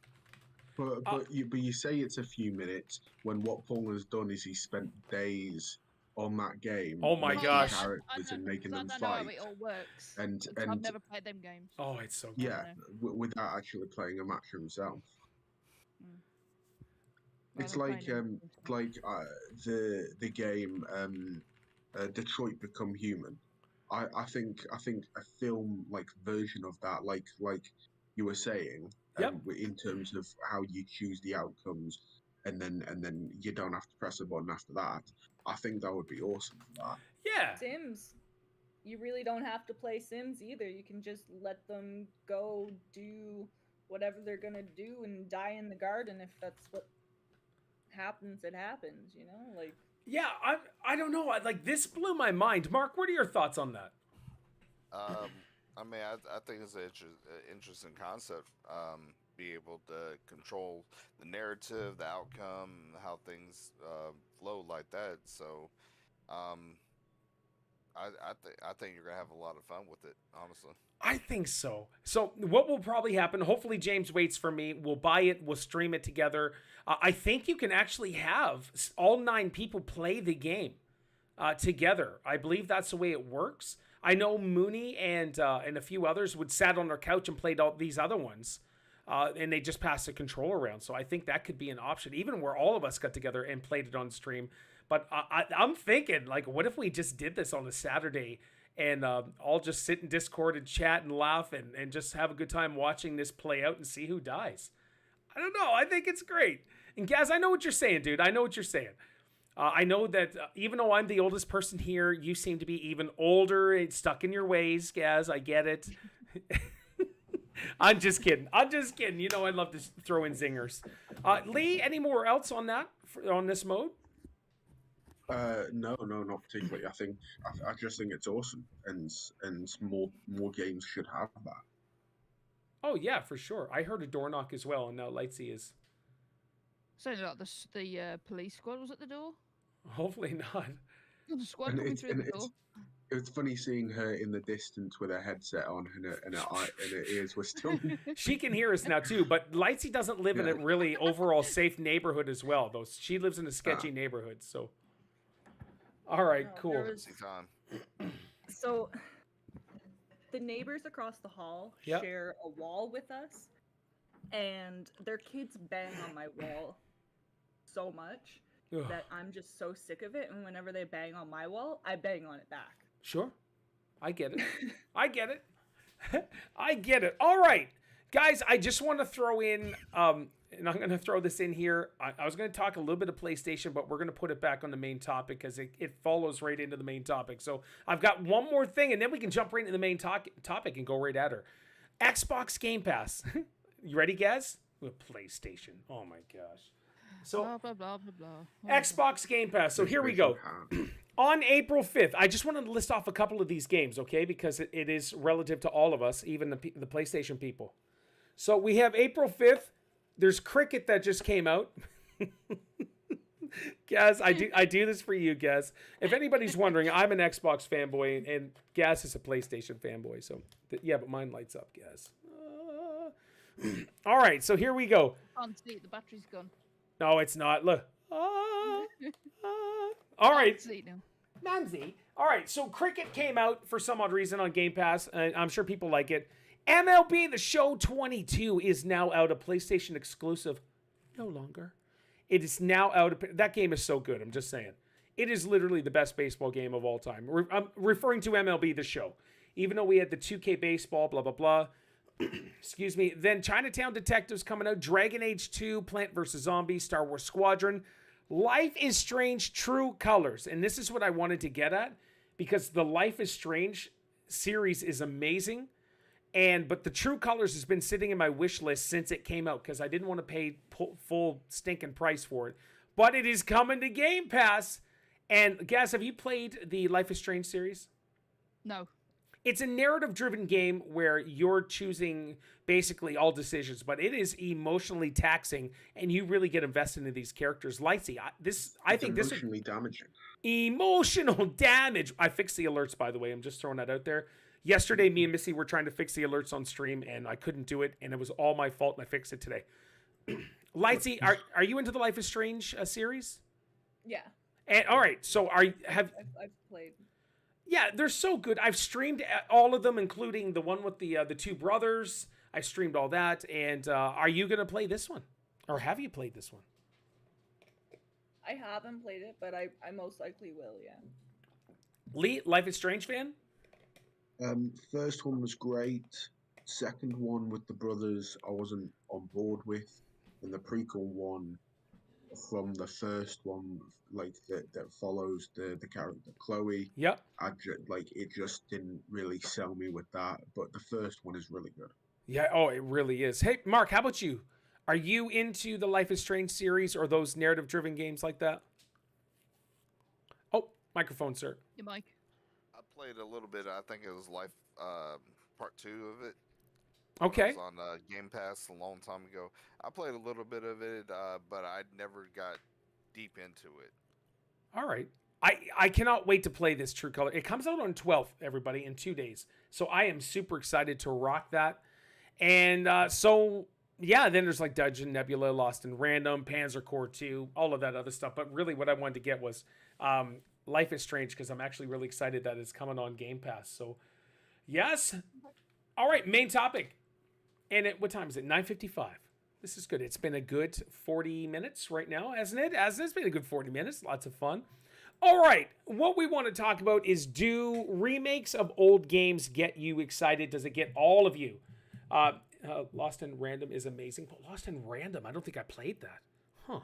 But you say it's a few minutes when what Paul has done is he spent days on that game. Oh my making gosh. characters and making them I don't know how fight. it all works. And I've never played them games. Oh, it's so good. yeah, without actually playing a match himself. Well, It's I've like played them. the game Detroit Become Human. I think a film like version of that, like you were saying, in terms of how you choose the outcomes, and then you don't have to press a button after that. I think that would be awesome for that. Yeah. Sims. You really don't have to play Sims either. You can just let them go do whatever they're gonna do and die in the garden if that's what happens. It happens, you know? Like, Yeah, I don't know. Like, this blew my mind. Mark, what are your thoughts on that? I mean, I think it's an interesting concept. Be able to control the narrative, the outcome, how things flow like that. So, I think you're gonna have a lot of fun with it, honestly. I think so. So what will probably happen, hopefully James waits for me, we'll buy it, we'll stream it together. I think you can actually have all 9 people play the game together. I believe that's the way it works. I know Mooney and a few others would sat on their couch and played all these other ones. And they just passed the controller around. So I think that could be an option, even where all of us got together and played it on stream. But I'm thinking, like, what if we just did this on a Saturday and all just sit in Discord and chat and laugh and just have a good time watching this play out and see who dies? I don't know. I think it's great. And Gaz, I know what you're saying, dude. I know what you're saying. I know that even though I'm the oldest person here, you seem to be even older and stuck in your ways, Gaz. I get it. I'm just kidding. You know, I love to throw in zingers. Lee, any more else on that, on this mode? No, not particularly. I just think it's awesome, and more games should have that. Oh yeah, for sure. I heard a door knock as well, and now Lightsy is. Sounded like the police squad was at the door. Hopefully not. The squad And coming it's, through and the door. it's funny seeing her in the distance with her headset on and her ears were still. She can hear us now too, but Lightsy doesn't live in a really overall safe neighborhood as well, though. She lives in a sketchy neighborhood, so. All right, No, cool. there was- Time. So, the neighbors across the hall Yep. share a wall with us, and their kids bang on my wall so much Ugh. that I'm just so sick of it. And whenever they bang on my wall, I bang on it back. Sure. I get it. I get it. I get it. All right. Guys, I just want to throw in, and I'm going to throw this in here. I was going to talk a little bit of PlayStation, but we're going to put it back on the main topic because it follows right into the main topic. So I've got one more thing, and then we can jump right into the main topic and go right at her. Xbox Game Pass. You ready, Gaz? With PlayStation. Oh, my gosh. So Blah, blah, blah, blah, blah. Xbox Game Pass. So here we go. On April 5th, I just wanted to list off a couple of these games, okay? Because it is relative to all of us, even the PlayStation people. So we have April 5th. There's Cricket that just came out. Gaz, I do this for you, Gaz. If anybody's wondering, I'm an Xbox fanboy, and Gaz is a PlayStation fanboy. So, yeah, but mine lights up, Gaz. All right, so here we go. Can't see it, the battery's gone. No, it's not. Look. All right. See now. Mamsie. All right, so Cricket came out for some odd reason on Game Pass. I'm sure people like it. MLB The Show 22 is now out, a PlayStation exclusive. No longer. It is now out. That game is so good, I'm just saying. It is literally the best baseball game of all time. I'm referring to MLB The Show. Even though we had the 2K baseball, blah, blah, blah. Excuse me. Then Chinatown Detectives coming out. Dragon Age 2, Plant vs. Zombies, Star Wars Squadron. Life is Strange True Colors. And this is what I wanted to get at. Because the Life is Strange series is amazing. But the True Colors has been sitting in my wish list since it came out. Because I didn't want to pay full stinking price for it. But it is coming to Game Pass. And Gaz, have you played the Life is Strange series? No. It's a narrative-driven game where you're choosing basically all decisions, but it is emotionally taxing, and you really get invested in these characters. Lightsy, I think this is emotionally damaging. Emotional damage. I fixed the alerts, by the way. I'm just throwing that out there. Yesterday, me and Missy were trying to fix the alerts on stream, and I couldn't do it, and it was all my fault, and I fixed it today. Lightsy, are you into the Life is Strange series? Yeah. And all right, so I've played. Yeah, they're so good. I've streamed all of them, including the one with the two brothers. I streamed all that. And are you going to play this one? Or have you played this one? I haven't played it, but I most likely will, yeah. Lee, Life is Strange fan? First one was great. Second one with the brothers, I wasn't on board with. And the prequel one from the first one, like that follows the character Chloe. Yep. It just didn't really sell me with that. But the first one is really good. Yeah. Oh, it really is. Hey, Mark, how about you? Are you into the Life is Strange series or those narrative-driven games like that? Oh, microphone, sir. Yeah, Mike. I played a little bit. I think it was Life Part 2 of it. Okay. It was on Game Pass a long time ago. I played a little bit of it, but I never got deep into it. All right. I cannot wait to play this True Color. It comes out on 12th, everybody, in 2 days. So I am super excited to rock that. And yeah, then there's like Dungeon, Nebula, Lost in Random, Panzer Corps 2, all of that other stuff. But really what I wanted to get was Life is Strange, because I'm actually really excited that it's coming on Game Pass. So, yes. All right, main topic. And what time is it? 9:55. This is good. It's been a good 40 minutes right now, hasn't it? It's been a good 40 minutes. Lots of fun. All right. What we want to talk about is, do remakes of old games get you excited? Does it get all of you? Lost in Random is amazing. But Lost in Random, I don't think I played that. Huh.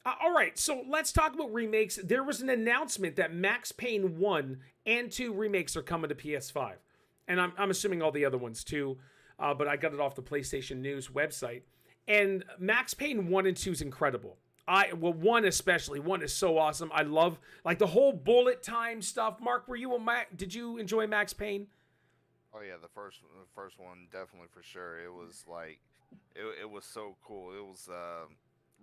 All right. So let's talk about remakes. There was an announcement that Max Payne 1 and 2 remakes are coming to PS5. And I'm assuming all the other ones too. But I got it off the PlayStation News website. And Max Payne 1 and 2 is incredible. 1 especially. 1 is so awesome. I love like the whole bullet time stuff. Mark, did you enjoy Max Payne? Oh yeah, the first one definitely for sure. It was like it was so cool. It was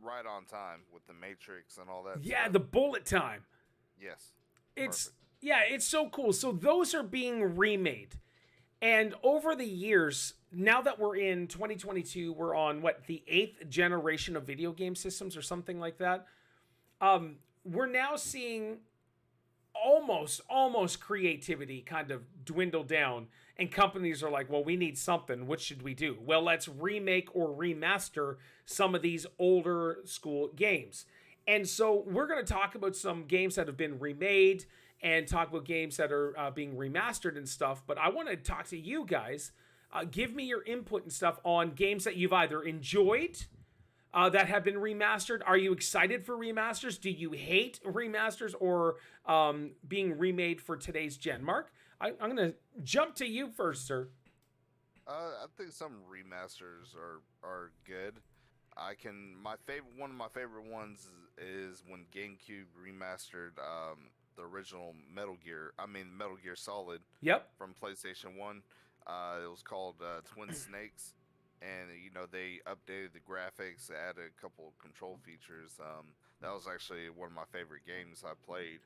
right on time with the Matrix and all that. Yeah, stuff. the bullet time. Yes. It's Perfect. Yeah, it's so cool. So those are being remade. And over the years, now that we're in 2022, we're on the 8th generation of video game systems or something like that. We're now seeing almost creativity kind of dwindle down, and companies are like, well, we need something. What should we do? Well, let's remake or remaster some of these older school games. And so we're going to talk about some games that have been remade and talk about games that are being remastered and stuff. But I want to talk to you guys. Give me your input and stuff on games that you've either enjoyed that have been remastered. Are you excited for remasters? Do you hate remasters or being remade for today's gen? Mark, I'm going to jump to you first, sir. I think some remasters are good. One of my favorite ones is when GameCube remastered the original Metal Gear Solid. Yep. From PlayStation 1. It was called Twin Snakes, and they updated the graphics, added a couple of control features. That was actually one of my favorite games I played.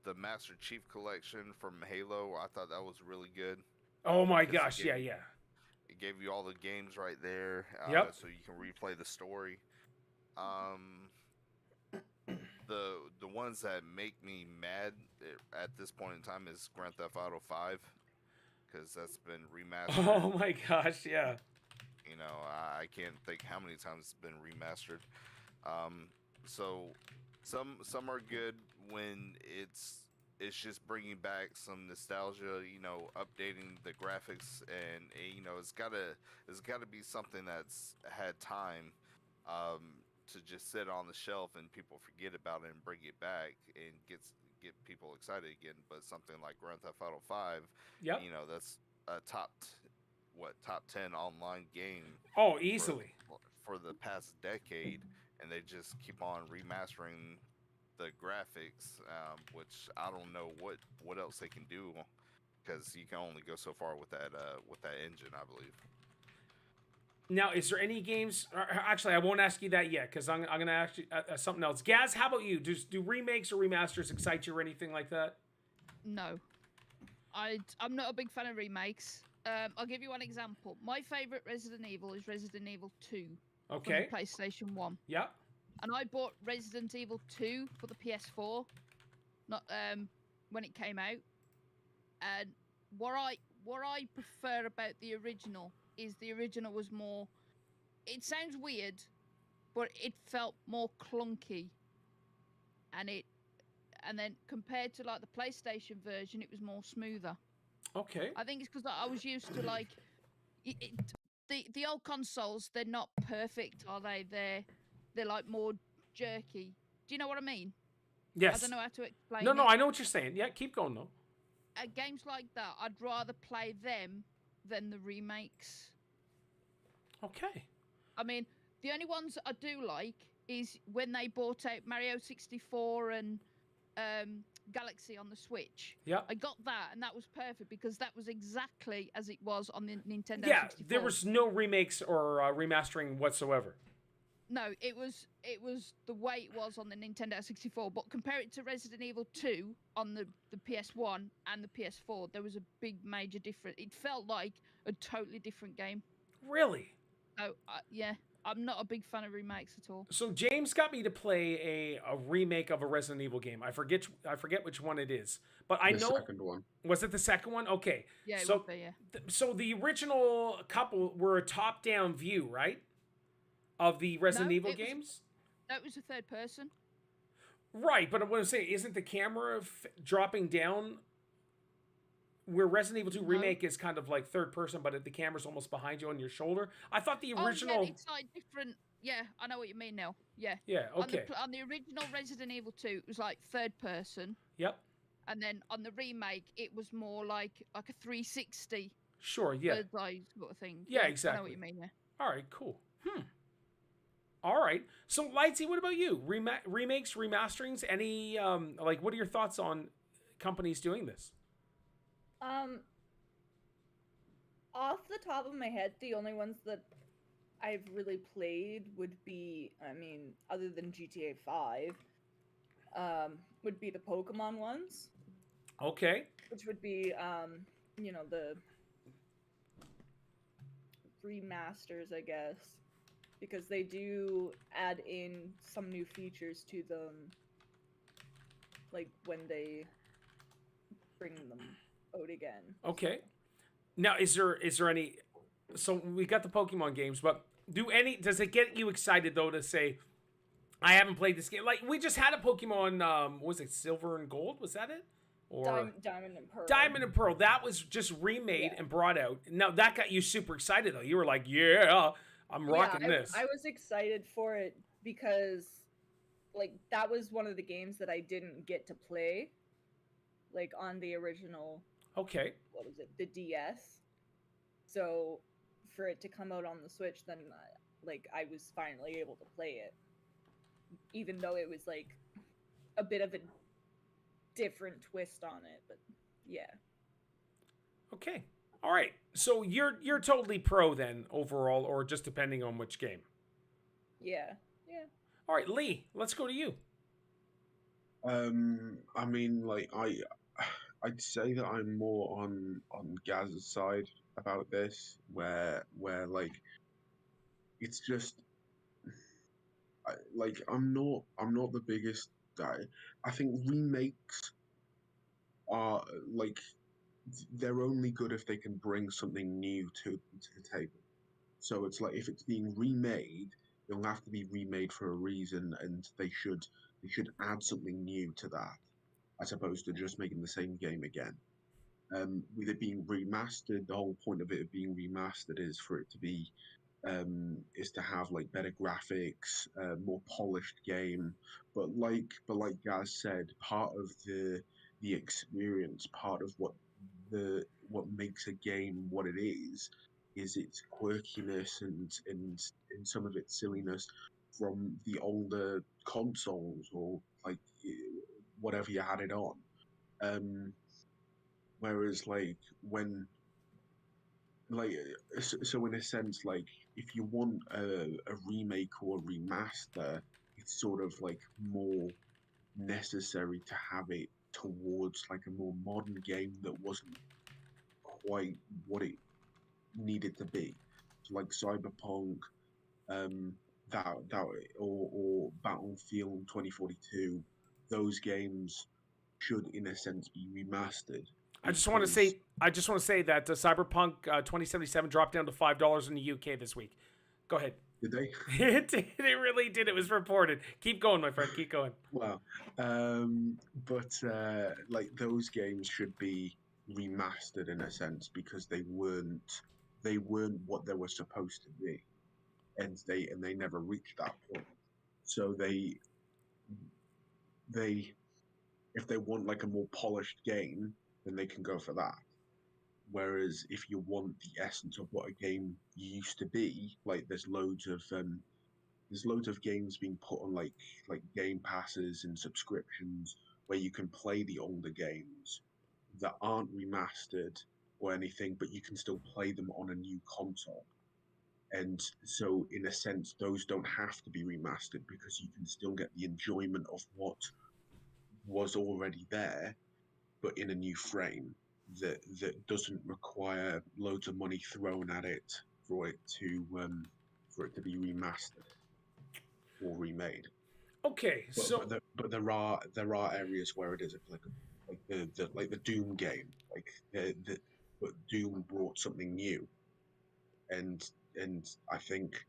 The Master Chief Collection from Halo, I thought that was really good. Oh my gosh, yeah. It gave you all the games right there, Yep. so you can replay the story. The ones that make me mad at this point in time is Grand Theft Auto 5, because that's been remastered. Oh my gosh, yeah. You know, I can't think how many times it's been remastered. So some are good when it's just bringing back some nostalgia. You know, updating the graphics, and you know, it's gotta be something that's had time. To just sit on the shelf and people forget about it and bring it back and get people excited again. But something like Grand Theft Auto 5, Yep. you know, that's a top 10 online game Oh, easily. for the past decade, and they just keep on remastering the graphics, which I don't know what else they can do, because you can only go so far with that engine, I believe. Now, is there any games? Actually, I won't ask you that yet, because I'm going to ask you something else. Gaz, how about you? Do remakes or remasters excite you or anything like that? No. I'm not a big fan of remakes. I'll give you one example. My favorite Resident Evil is Resident Evil 2. Okay. For the PlayStation 1. Yeah. And I bought Resident Evil 2 for the PS4, not when it came out. And what I prefer about the original is the original was more. It sounds weird, but it felt more clunky. And then compared to like the PlayStation version, it was more smoother. Okay. I think it's because I was used to like the old consoles. They're not perfect, are they? They're like more jerky. Do you know what I mean? Yes. I don't know how to explain. No, I know what you're saying. Yeah, keep going though. Games like that, I'd rather play them than the remakes. Okay. I mean, the only ones I do like is when they bought out Mario 64 and Galaxy on the Switch. Yeah. I got that, and that was perfect because that was exactly as it was on the Nintendo 64. Yeah, there was no remakes or remastering whatsoever. No, it was the way it was on the Nintendo 64. But compare it to Resident Evil 2 on the PS1 and the PS4, there was a big major difference. It felt like a totally different game. Really? So yeah, I'm not a big fan of remakes at all. So James got me to play a remake of a Resident Evil game. I forget which one it is, but I know the second one. Was it the second one? Okay. Yeah, it so would be, yeah. So the original couple were a top-down view, right? Of the Resident Evil games? That was a third person. Right, but what I'm saying, isn't the camera dropping down where Resident Evil 2 Remake is kind of like third person, but the camera's almost behind you on your shoulder? I thought the original... Oh, yeah, it's like different... Yeah, I know what you mean now. Yeah. Yeah, okay. On the original Resident Evil 2, it was like third person. Yep. And then on the remake, it was more like a 360. Sure, yeah. Bird's eye sort of thing. Yeah, exactly. I know what you mean, yeah. All right, cool. All right. So, Lightsy, what about you? Remakes, remasterings? Any, what are your thoughts on companies doing this? Off the top of my head, the only ones that I've really played would be, I mean, other than GTA 5, would be the Pokemon ones. Okay. Which would be, the remasters, I guess. Because they do add in some new features to them, like when they bring them out again. Okay. Now, is there any? So we got the Pokemon games, but does it get you excited though to say, I haven't played this game? Like we just had a Pokemon. Was it Silver and Gold? Was that it? Or Diamond and Pearl. Diamond and Pearl. That was just remade and brought out. Now that got you super excited though. You were like, yeah. I'm rocking this. I was excited for it because, like, that was one of the games that I didn't get to play, like, on the original. Okay. What was it? The DS. So, for it to come out on the Switch, then, I was finally able to play it. Even though it was, like, a bit of a different twist on it, but, yeah. Okay. All right, so you're totally pro then overall, or just depending on which game? Yeah. All right, Lee, let's go to you. I mean, I'd say that I'm more on Gaz's side about this, where like it's just I'm not the biggest guy. I think remakes are like they're only good if they can bring something new to the table. So it's like if it's being remade, it'll have to be remade for a reason, and they should add something new to that, as opposed to just making the same game again. With it being remastered, the whole point of it being remastered is for it to be is to have like better graphics, more polished game. But like Gaz said, part of the experience, part of what makes a game what it is its quirkiness and some of its silliness from the older consoles or like whatever you had it on. Um, Whereas like when like so in a sense like if you want a remake or a remaster, it's sort of like more necessary to have it towards like a more modern game that wasn't quite what it needed to be. So like Cyberpunk, um, that or Battlefield 2042, those games should in a sense be remastered I just want to because say that Cyberpunk 2077 dropped down to $5 in the UK this week. Go ahead. did they? It did. It really did. It was reported. Keep going, my friend. Keep going. Well, but like those games should be remastered in a sense because they weren't what they were supposed to be, and they never reached that point. So they if they want like a more polished game, then they can go for that. Whereas if you want the essence of what a game used to be, like there's loads of games being put on like game passes and subscriptions where you can play the older games that aren't remastered or anything, but you can still play them on a new console. And so in a sense those don't have to be remastered because you can still get the enjoyment of what was already there but in a new frame that doesn't require loads of money thrown at it for it to be remastered or remade. Okay, But so there are areas where it is applicable, like the Doom game, like but Doom brought something new, and I think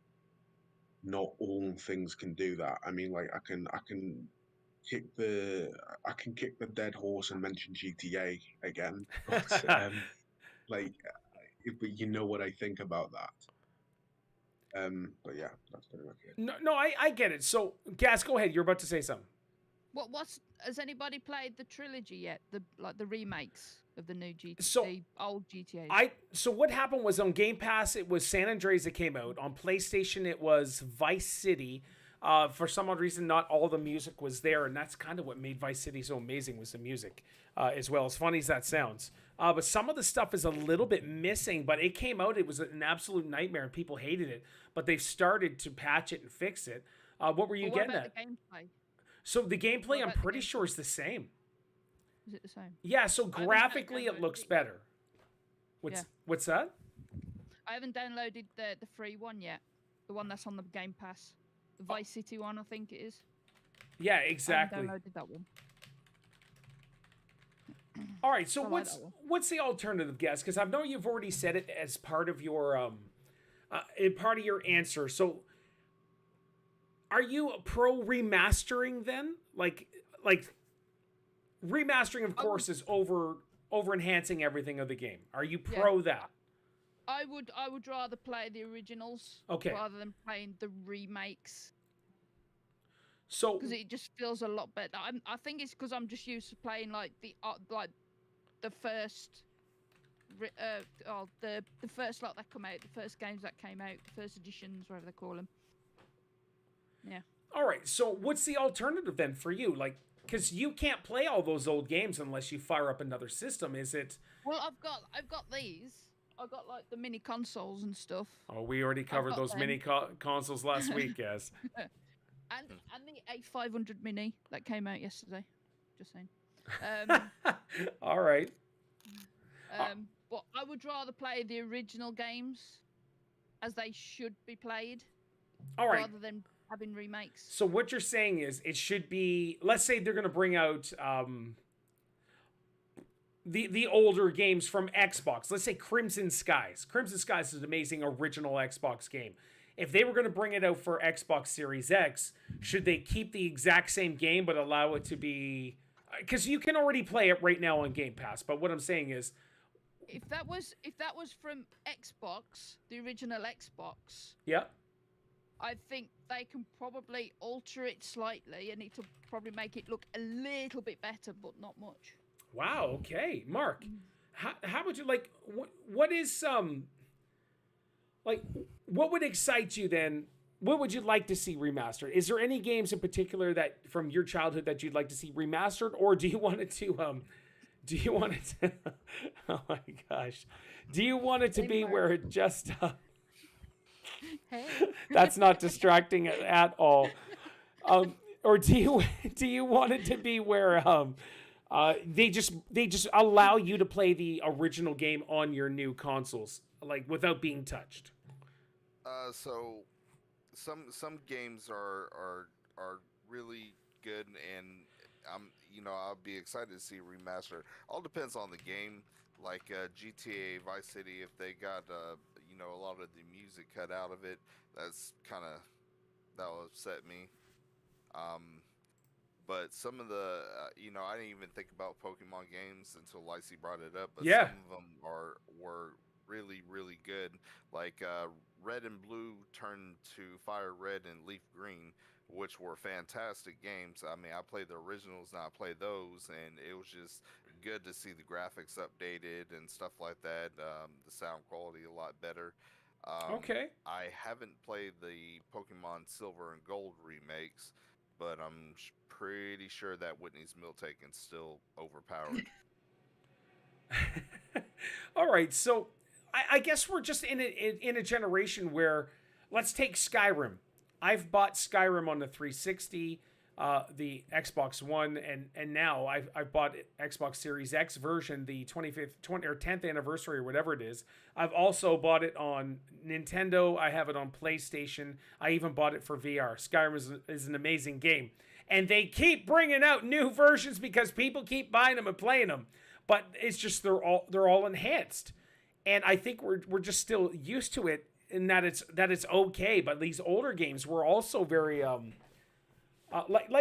not all things can do that. I mean, like kick the I can kick the dead horse and mention GTA again, but like, but you know what I think about that. But yeah, that's pretty much it. no, I get it. So, Gas, go ahead. You're about to say something. What's has anybody played the trilogy yet? The remakes of the new GTA, So, the old GTAs. So what happened was on Game Pass, it was San Andreas that came out. On PlayStation, it was Vice City. For some odd reason, not all the music was there, and that's kind of what made Vice City so amazing was the music, as well. As funny as that sounds, but some of the stuff is a little bit missing. But it came out; it was an absolute nightmare, and people hated it. But they've started to patch it and fix it. What were you But what getting about at? the gameplay? So the gameplay, What I'm about the pretty sure gameplay? is the same. Is it the same? Yeah. So haven't graphically, it downloaded looks it yet. better. What's that? I haven't downloaded the free one yet. The one that's on the Game Pass. The Vice City one, I think it is. Yeah, I haven't exactly. downloaded that one. All right, so I like that one. what's the alternative, guess? Because I know you've already said it as part of your part of your answer. So, are you pro remastering then? Like remastering, of course, is over enhancing everything of the game. Are you pro that? I would rather play the originals rather than playing the remakes So because it just feels a lot better. I think it's because I'm just used to playing like the first the first lot that come out, the first games that came out, the first editions, whatever they call them. Yeah. all right, so what's the alternative then for you? Like, because you can't play all those old games unless you fire up another system. Is it? Well, I've got these. I got like the mini consoles and stuff. Oh, we already covered got those them. mini consoles last week, yes. And the A500 mini that came out yesterday. Just saying. All right. But I would rather play the original games as they should be played All right. rather than having remakes. So what you're saying is it should be, let's say they're going to bring out the older games from Xbox. Let's say Crimson Skies. Crimson Skies is an amazing original Xbox game. If they were going to bring it out for Xbox Series X, should they keep the exact same game but allow it to be, because you can already play it right now on Game Pass, but what I'm saying is if that was from Xbox, the original Xbox, yeah. I think they can probably alter it slightly and it'll probably make it look a little bit better, but not much. Wow, okay. Mark, how would you like, what is like, what would excite you then? What would you like to see remastered? Is there any games in particular that from your childhood that you'd like to see remastered, or do you want it to do you want it to oh my gosh, do you want it to be where it just Hey. that's not distracting at all, or do you want it to be where they just allow you to play the original game on your new consoles, like without being touched? So some games are really good, and I'll be excited to see remaster. All depends on the game. Like GTA Vice City, if they got a lot of the music cut out of it, that'll upset me. But some of the I didn't even think about Pokemon games until Lightsy brought it up. But Yeah. some of them were really really good. Like Red and Blue turned to Fire Red and Leaf Green, which were fantastic games. I mean, I played the originals, now I played those, and it was just good to see the graphics updated and stuff like that. The sound quality a lot better. Okay. I haven't played the Pokemon Silver and Gold remakes, but I'm pretty sure that Whitney's Meal Taken's still overpowered. All right, so I guess we're just in a generation where, let's take Skyrim. I've bought Skyrim on the 360, the Xbox One, and now I've bought Xbox Series X version, the 10th anniversary or whatever it is. I've also bought it on Nintendo. I have it on PlayStation. I even bought it for VR. Skyrim is an amazing game, and they keep bringing out new versions because people keep buying them and playing them. But it's just they're all enhanced, and I think we're just still used to it. And that it's okay, but these older games were also very like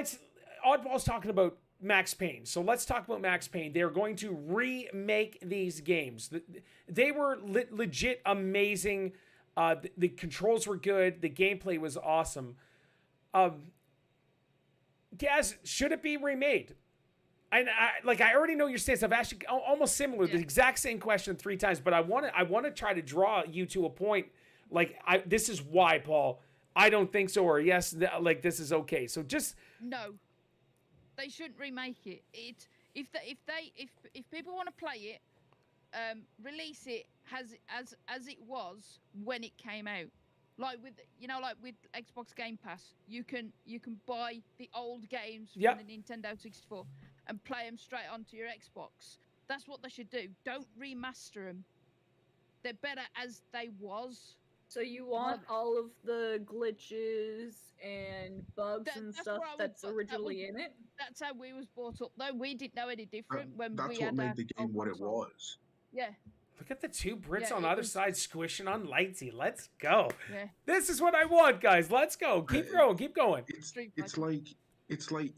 Oddball's talking about Max Payne. So let's talk about Max Payne. They're going to remake these games. They were legit amazing. The controls were good. The gameplay was awesome. Gaz, should it be remade? I already know your stance. I've asked you almost similar, the exact same question 3 times, but I want to try to draw you to a point. This is why, Paul. I don't think so, or yes, this is okay. So just no, they shouldn't remake it. If people want to play it, release it as it was when it came out. Like with Xbox Game Pass, you can buy the old games from the Nintendo 64 and play them straight onto your Xbox. That's what they should do. Don't remaster them. They're better as they was. So you want all of the glitches and bugs and stuff that's originally in it? That's how we was brought up. Though we didn't know any different when that's we what had made the game what it console. was. Yeah. look at the 2 Brits Yeah, on it either was- side squishing on Lightsy. Let's go. Yeah. This is what I want, guys. Let's go. Keep going. Keep going. It's like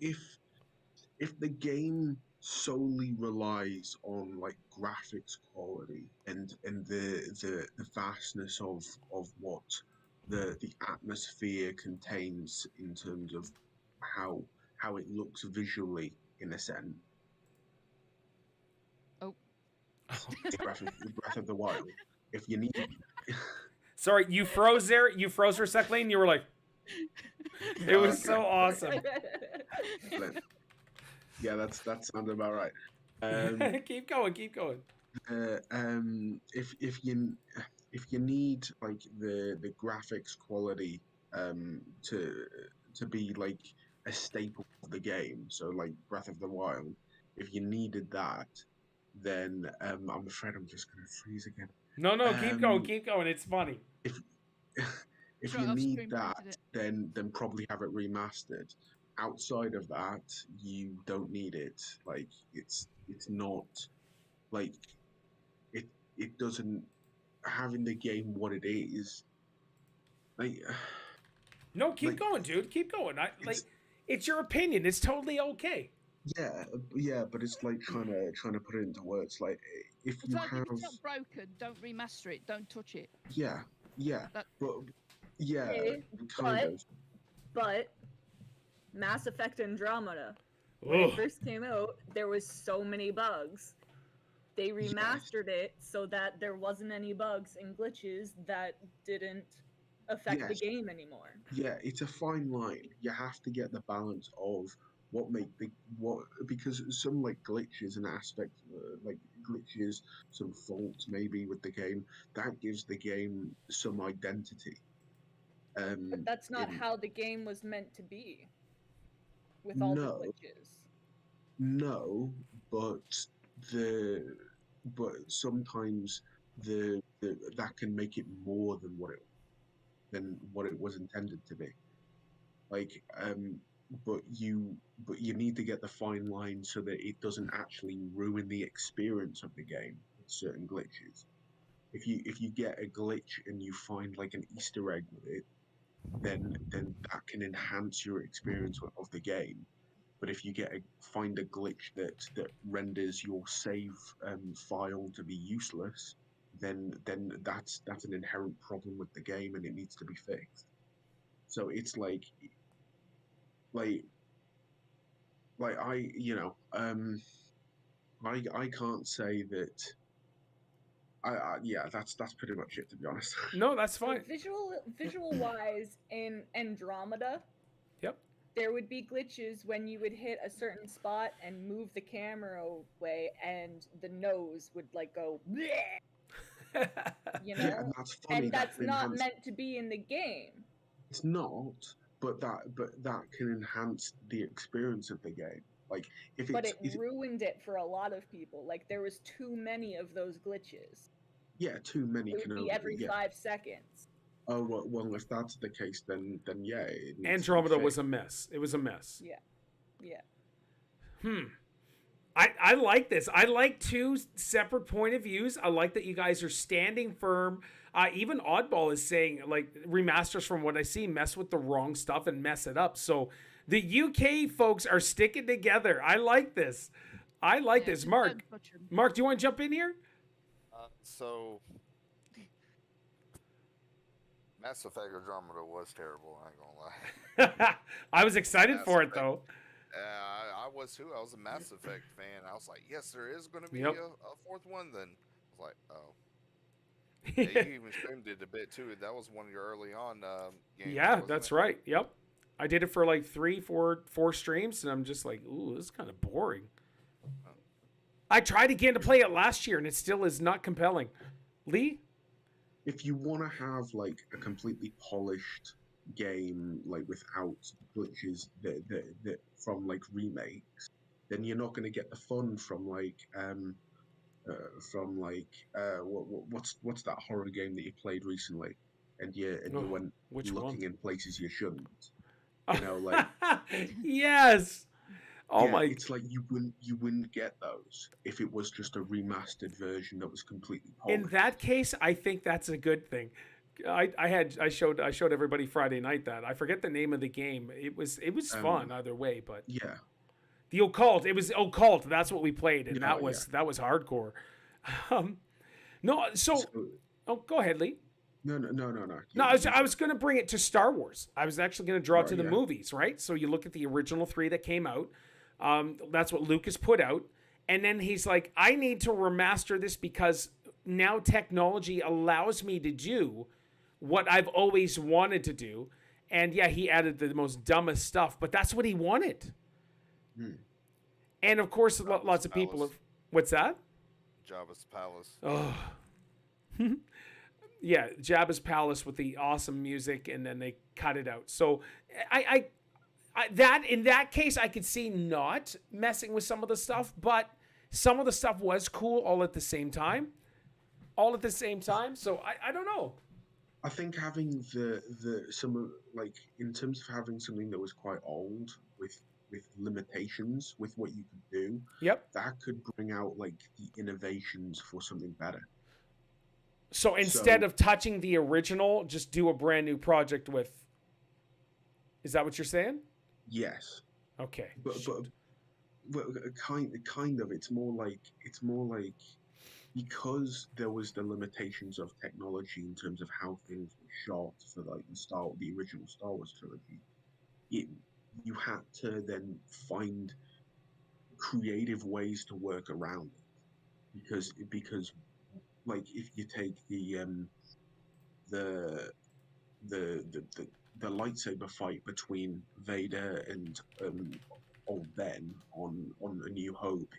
if the game solely relies on like graphics quality and the vastness of what the atmosphere contains in terms of how it looks visually, in a sense. Oh. Breath of the Wild. If you need Sorry, you froze there. You froze for a second, and you were like, it was so awesome. Yeah, that sounds about right. Keep going. Keep going. If you need like the graphics quality to be like a staple of the game, so like Breath of the Wild, if you needed that, then I'm afraid I'm just gonna freeze again. No, keep going, Um, keep going. It's funny. if if Straight you off need screen that, printed it. then probably have it remastered. Outside of that, you don't need it. Like it's not like it it doesn't having the game what it is. Like No, keep like going, dude. Keep going. it's It's your opinion. It's totally okay. yeah, but it's like trying to put it into words. Like if It's you like have if it's not broken, don't remaster it. Don't touch it. yeah yeah, That- but yeah, Okay, kind but- of. But Mass Effect Andromeda, when it Ugh. first came out, there was so many bugs. They remastered it so that there wasn't any bugs and glitches that didn't affect the Yes. game anymore. Yeah, it's a fine line. You have to get the balance of what make the what because some like glitches and aspects like glitches, some faults maybe with the game that gives the game some identity. But that's not in- how the game was meant to be. With all No. the glitches. No, the but sometimes the that can make it more than what it was intended to be. Like but you need to get the fine line so that it doesn't actually ruin the experience of the game with certain glitches. If you get a glitch and you find like an Easter egg with it, then that can enhance your experience of the game. But if you find a glitch that renders your save file to be useless, then that's an inherent problem with the game and it needs to be fixed. So it's like I I can't say that yeah, that's pretty much it, to be honest. No, that's So fine. visual wise in Andromeda, Yep. there would be glitches when you would hit a certain spot and move the camera away and the nose would like go bleh, you know? Yeah, and that's funny. And that's that not enhance- meant to be in the game. It's not, but that can enhance the experience of the game. Like if But it's it ruined it for a lot of people. Like there was too many of those glitches. yeah, too many It can would be every yeah. 5 seconds. Oh well, if that's the case, then yeah, it needs to be Andromeda was fixed. a mess. It was a mess. Yeah. I like this. I like two separate point of views. I like that you guys are standing firm. Even Oddball is saying like remasters from what I see mess with the wrong stuff and mess it up. So the UK folks are sticking together. I like this. I like Yeah, this. just Mark, don't touch 'em. Mark, do you want to jump in here? So, Mass Effect Andromeda was terrible. I ain't gonna lie. I was excited Mass for it Effect. thow. I was too. I was a Mass Effect fan. I was like, yes, there is going to be Yep. a fourth one. Then I was like, oh. Yeah, you even streamed it a bit too. That was one of your early on games. Yeah, wasn't that's it? right. Yep. I did it for like 4 streams, and I'm just like, ooh, this is kind of boring. I tried again to play it last year, and it still is not compelling. Lee? If you want to have like a completely polished game, like without glitches that from like remakes, then you're not going to get the fun from what's that horror game that you played recently, and you Oh, went which looking one? in places you shouldn't. You know, like Yes. Oh yeah, my. it's like you wouldn't get those if it was just a remastered version that was completely In polished. that case, I think that's a good thing. I showed everybody Friday night that I forget the name of the game. It was fun either way, but Yeah. the occult. It was occult. That's what we played, and Oh, that was hardcore. No, so oh, go ahead, Lee. No. No, I was going to bring it to Star Wars. I was actually going to draw Right, to the yeah. movies, right? So you look at the original 3 that came out. That's what Lucas put out. And then he's like, I need to remaster this because now technology allows me to do what I've always wanted to do. And yeah, he added the most dumbest stuff, but that's what he wanted. And of course, lots of people have. What's that? Jabba's Palace. Oh. Yeah, Jabba's Palace with the awesome music, and then they cut it out. So In that case, I could see not messing with some of the stuff, but some of the stuff was cool all at the same time. So I don't know. I think having in terms of having something that was quite old with limitations with what you could do, Yep. that could bring out like the innovations for something better. So instead of touching the original, just do a brand new project with. Is that what you're saying? Yes. Okay. But kind of it's more like because there was the limitations of technology in terms of how things were shot for like the original Star Wars trilogy, you had to then find creative ways to work around it because like if you take the lightsaber fight between Vader and old Ben on A New Hope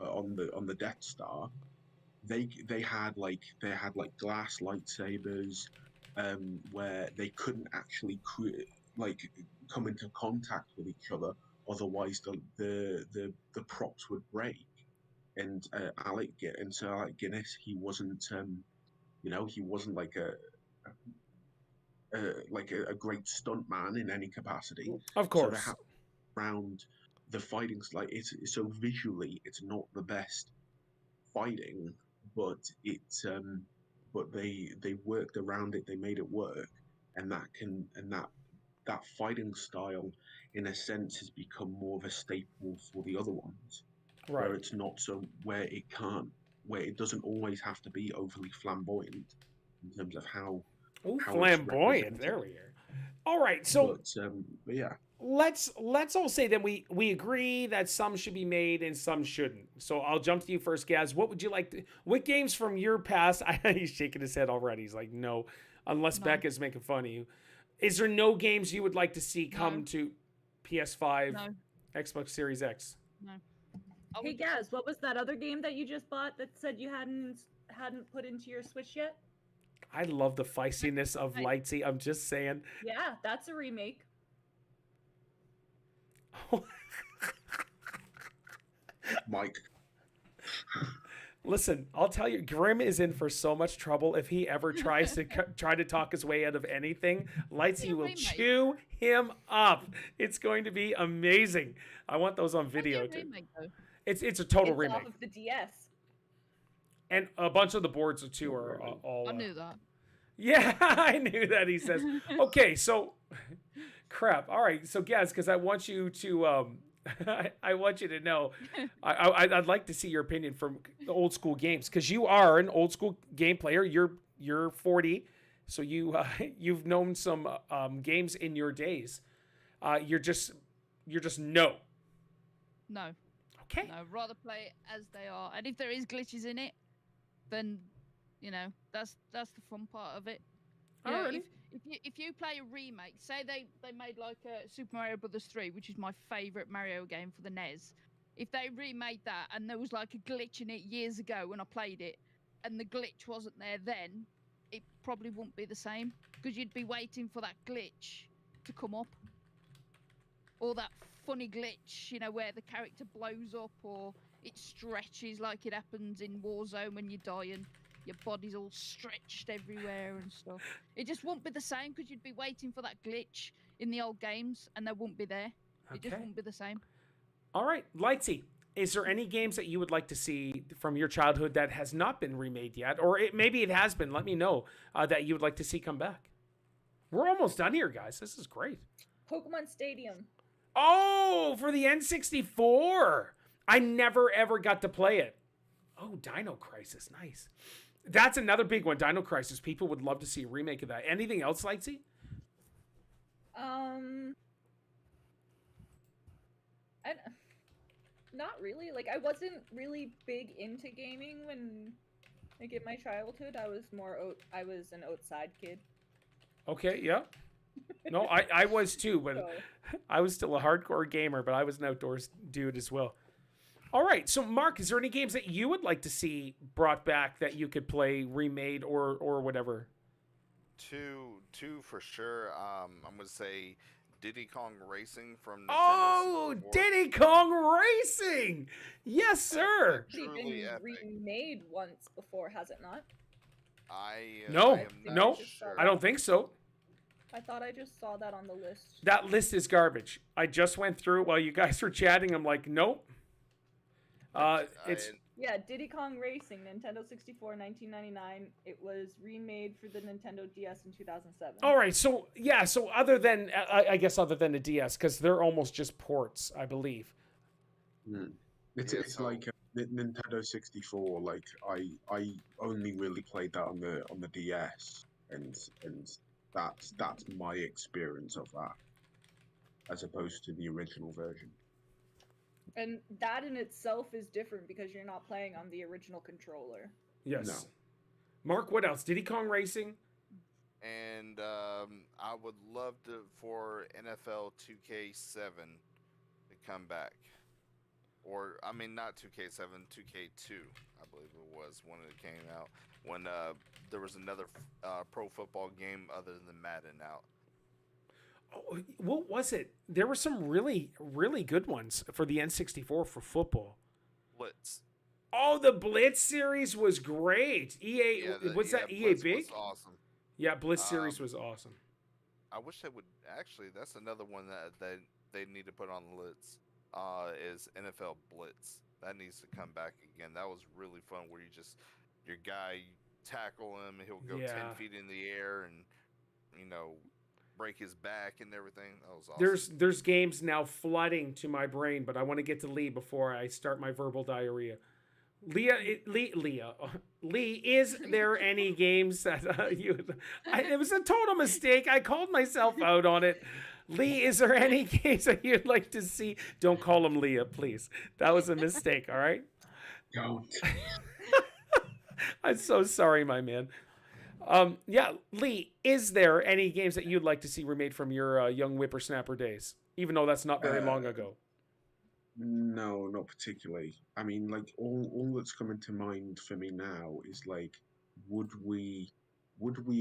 on the Death Star, they had glass lightsabers where they couldn't actually come into contact with each other, otherwise the props would break. And Alec Guinness, he wasn't he wasn't like a great stunt man in any capacity. Of So course. they have around the fighting's like it's so visually it's not the best fighting, but they worked around it, they made it work, and that fighting style in a sense has become more of a staple for the other ones. Right. Where it's not so where it doesn't always have to be overly flamboyant in terms of how flamboyant. There we are. All right, so but yeah. Let's all say that we agree that some should be made and some shouldn't. So I'll jump to you first, Gaz. What would you like to? What games from your past? He's shaking his head already. He's like, no, unless Becca's making fun of you. Is there no games you would like to see come to PS5, Xbox Series X? No. Hey Gaz, what was that other game that you just bought that said you hadn't put into your Switch yet? I love the feistiness of Lightsy. I'm just saying. Yeah, that's a remake. Mike. Listen, I'll tell you, Grim is in for so much trouble if he ever tries to try to talk his way out of anything. Lightsy will chew him up. It's going to be amazing. I want those on video too. It's a total remake. Off of the DS. And a bunch of the boards too are all. I knew that. Yeah, I knew that. He says, okay, so crap. All right, so Gaz, because I want you to I want you to know, I'd like to see your opinion from the old school games, because you are an old school game player. You're 40, so you've known some games in your days. You're just no. No. Okay. No, rather play it as they are, and if there is glitches in it, then that's the fun part of it. If you play a remake, say they made like a Super Mario Brothers 3, which is my favorite Mario game for the NES. If they remade that and there was like a glitch in it years ago when I played it, and the glitch wasn't there then, it probably wouldn't be the same, because you'd be waiting for that glitch to come up, or that funny glitch, where the character blows up or it stretches like it happens in Warzone when you die and your body's all stretched everywhere and stuff. It just won't be the same, because you'd be waiting for that glitch in the old games and they won't be there. It just won't be the same. All right, Lightsy, is there any games that you would like to see from your childhood that has not been remade yet, or maybe it has been? Let me know that you would like to see come back. We're almost done here, guys. This is great. Pokemon Stadium. Oh, for the N64. I never ever got to play it. Oh, Dino Crisis, nice. That's another big one, Dino Crisis. People would love to see a remake of that. Anything else, Lightsy? Not really. Like, I wasn't really big into gaming when, like, in my childhood. I was an outside kid. Okay, yeah. No, I was too, but So. I was still a hardcore gamer, but I was an outdoors dude as well. All right, so Mark, is there any games that you would like to see brought back that you could play, remade, or whatever? Two for sure. I'm gonna say Diddy Kong Racing from Nintendo Oh, 64. Diddy Kong Racing! Yes, sir. It's actually Truly been epic. remade once before, has it not? No, I am not no, sure. I don't think so. I thought I just saw that on the list. That list is garbage. I just went through it while you guys were chatting. I'm like, nope. It's Yeah, Diddy Kong Racing, Nintendo 64, 1999. It was remade for the Nintendo DS in 2007. all right. So yeah. So other than I guess other than the DS, because they're almost just ports, I believe. It's Yeah, it's so- like Nintendo 64. Like I only really played that on the DS, and that's my experience of that, as opposed to the original version. And that in itself is different because you're not playing on the original controller. Yes. No. Mark, what else? Diddy Kong Racing. And I would love for NFL 2K7 to come back. Or, I mean, not 2K7, 2K2, I believe it was when it came out. When there was another pro football game other than Madden out. Oh, what was it? There were some really, really good ones for the N64 for football. Blitz. Oh, the Blitz series was great. EA, was that EA Blitz Big? was awesome. Yeah, Blitz series was awesome. I wish they would actually. That's another one that they need to put on the list. Is NFL Blitz. That needs to come back again. That was really fun. Where your guy, you tackle him, he'll go 10 feet in the air, and break his back and everything. That was awesome. There's games now flooding to my brain, but I want to get to Lee before I start my verbal diarrhea. Lee, is there any games that it was a total mistake. I called myself out on it. Lee, is there any games that you'd like to see? Don't call him Leah, please. That was a mistake, all right? Don't. I'm so sorry, my man. Yeah, Lee, is there any games that you'd like to see remade from your young whippersnapper days? Even though that's not very long ago. No, not particularly. I mean, like all that's coming to mind for me now is like, would we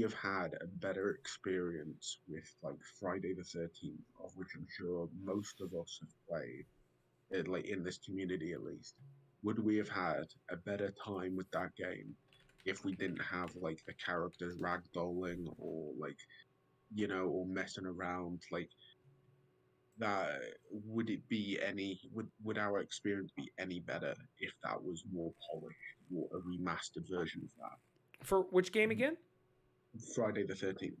have had a better experience with like Friday the 13th, of which I'm sure most of us have played, like in this community at least? Would we have had a better time with that game if we didn't have like the characters ragdolling or like, or messing around like? That would it be any would our experience be any better if that was more polished or a remastered version of that? For which game again? Friday the 13th,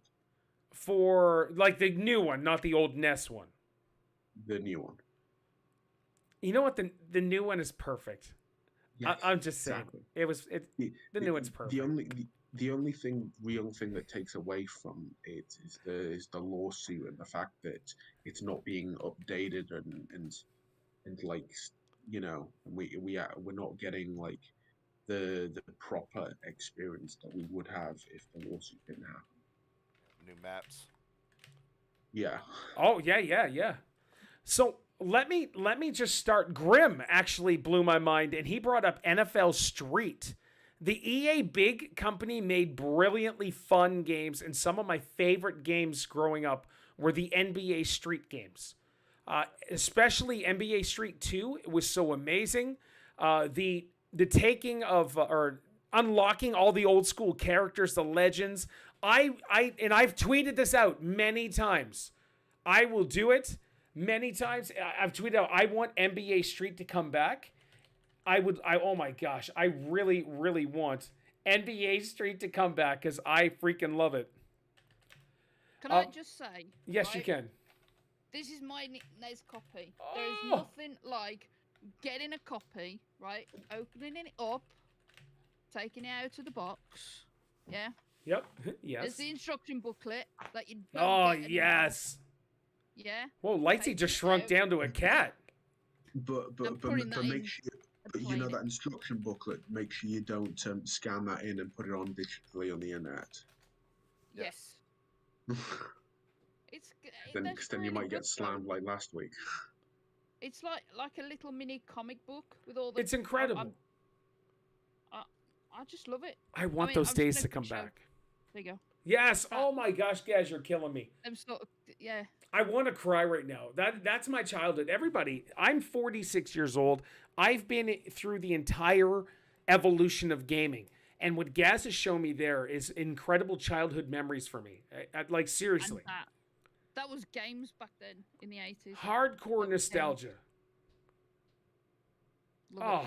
For like the new one, not the old NES one. the new one. You know what? The new one is perfect. Yes, I'm just saying. exactly. The new one's perfect. The only real thing that takes away from it is the lawsuit and the fact that it's not being updated and like we're not getting like the proper experience that we would have if the lawsuit didn't happen. New maps. Yeah. Oh yeah. So let me just start. Grim actually blew my mind, and he brought up NFL Street. The EA Big company made brilliantly fun games, and some of my favorite games growing up were the NBA Street games. Especially NBA Street 2 was so amazing. The taking of or unlocking all the old school characters, the legends. I've tweeted this out many times. I will do it many times. I've tweeted out I want NBA Street to come back. Oh my gosh, I really, really want NBA Street to come back because I freaking love it. Can I just say? Yes, right, you can. This is my NES copy. There is Oh. nothing like getting a copy, right? Opening it up, taking it out of the box. Yeah. Yep. There's Yes. the instruction booklet that you. don't Oh, get anymore. yes. Yeah. Whoa, Lightsy Take just it shrunk out. down to a cat. But I'm putting that make in sure and but playing it. that instruction booklet. Make sure you don't scan that in and put it on digitally on the internet. Yes. It's. Then, that's because then you really might good, get though. slammed like last week. It's like a little mini comic book with all the. It's incredible. I just love it. I want mean, those I'm just days gonna to come show- back. There you go. Yes. Oh my gosh, Gaz, you're killing me. I'm sort of, yeah. I want to cry right now. That's my childhood. Everybody, I'm 46 years old. I've been through the entire evolution of gaming. And what Gaz has shown me there is incredible childhood memories for me. Like, seriously. And that was games back then in the 80s. Hardcore nostalgia. Love Oh.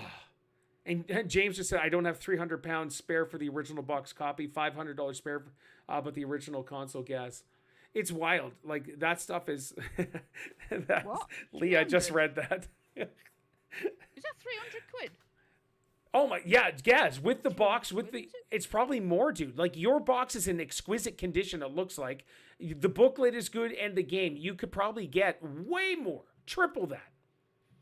And James just said, I don't have 300 pounds spare for the original box copy, $500 spare, but the original console, Gaz. It's wild. Like, that stuff is... that's, What? Lee, I just read that. Is that 300 quid? Oh my, yeah, Gaz, with the box, it's probably more, dude. Like, your box is in exquisite condition, it looks like. The booklet is good, and the game. You could probably get way more, triple that.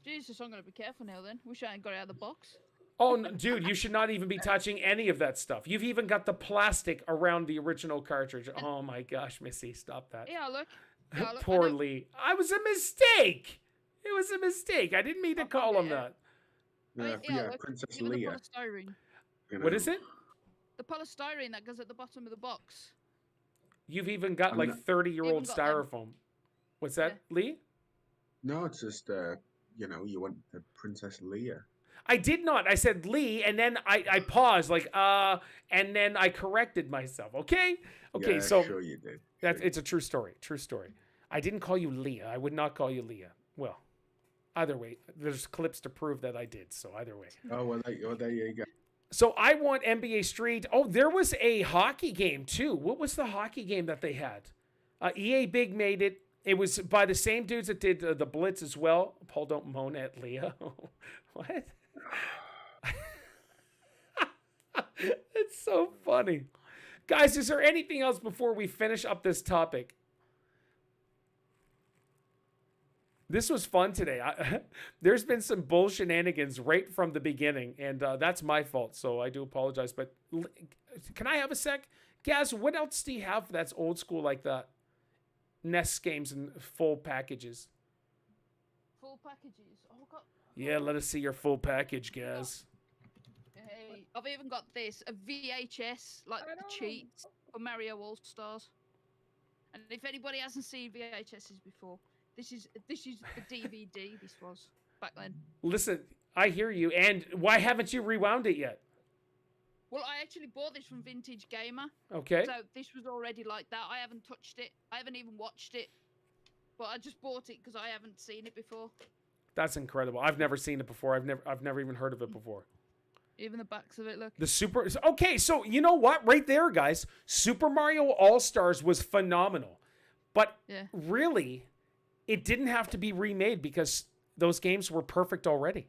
Jesus, I'm going to be careful now then. Wish I hadn't got it out of the box. Oh, no, dude, you should not even be touching any of that stuff. You've even got the plastic around the original cartridge. Oh my gosh, Missy, stop that. Yeah, look. Yeah, look. Poor Lee. I was a mistake. It was a mistake. I didn't mean to call him that. Look, Princess even Leia. the polystyrene. What is it? The polystyrene that goes at the bottom of the box. You've even got like 30-year-old styrofoam. What's that, Lee? No, it's just, you want the Princess Leia. I did not. I said Lee, and then I paused, like, and then I corrected myself. Okay? Okay, Yeah, so sure you did. it's a true story. True story. I didn't call you Leah. I would not call you Leah. Well, either way, there's clips to prove that I did, so either way. Oh, well, there you go. So I want NBA Street. Oh, there was a hockey game, too. What was the hockey game that they had? EA Big made it. It was by the same dudes that did the Blitz as well. Paul, don't moan at Leah. What? It's so funny. Guys, is there anything else before we finish up this topic? This was fun today. There's been some bull shenanigans right from the beginning, and that's my fault, so I do apologize. But can I have a sec? Gaz, what else do you have that's old school like that? NES games and full packages. Full packages? Oh, God. Yeah, let us see your full package, Gaz. Hey, I've even got this, a VHS, like the cheats for Mario All-Stars. And if anybody hasn't seen VHSs before, this is the DVD this was back then. Listen, I hear you. And why haven't you rewound it yet? Well, I actually bought this from Vintage Gamer. Okay. So this was already like that. I haven't touched it. I haven't even watched it. But I just bought it because I haven't seen it before. That's incredible. I've never seen it before. I've never even heard of it before. Even the backs of it, look. Okay, so you know what? Right there, guys. Super Mario All-Stars was phenomenal. But really, it didn't have to be remade because those games were perfect already.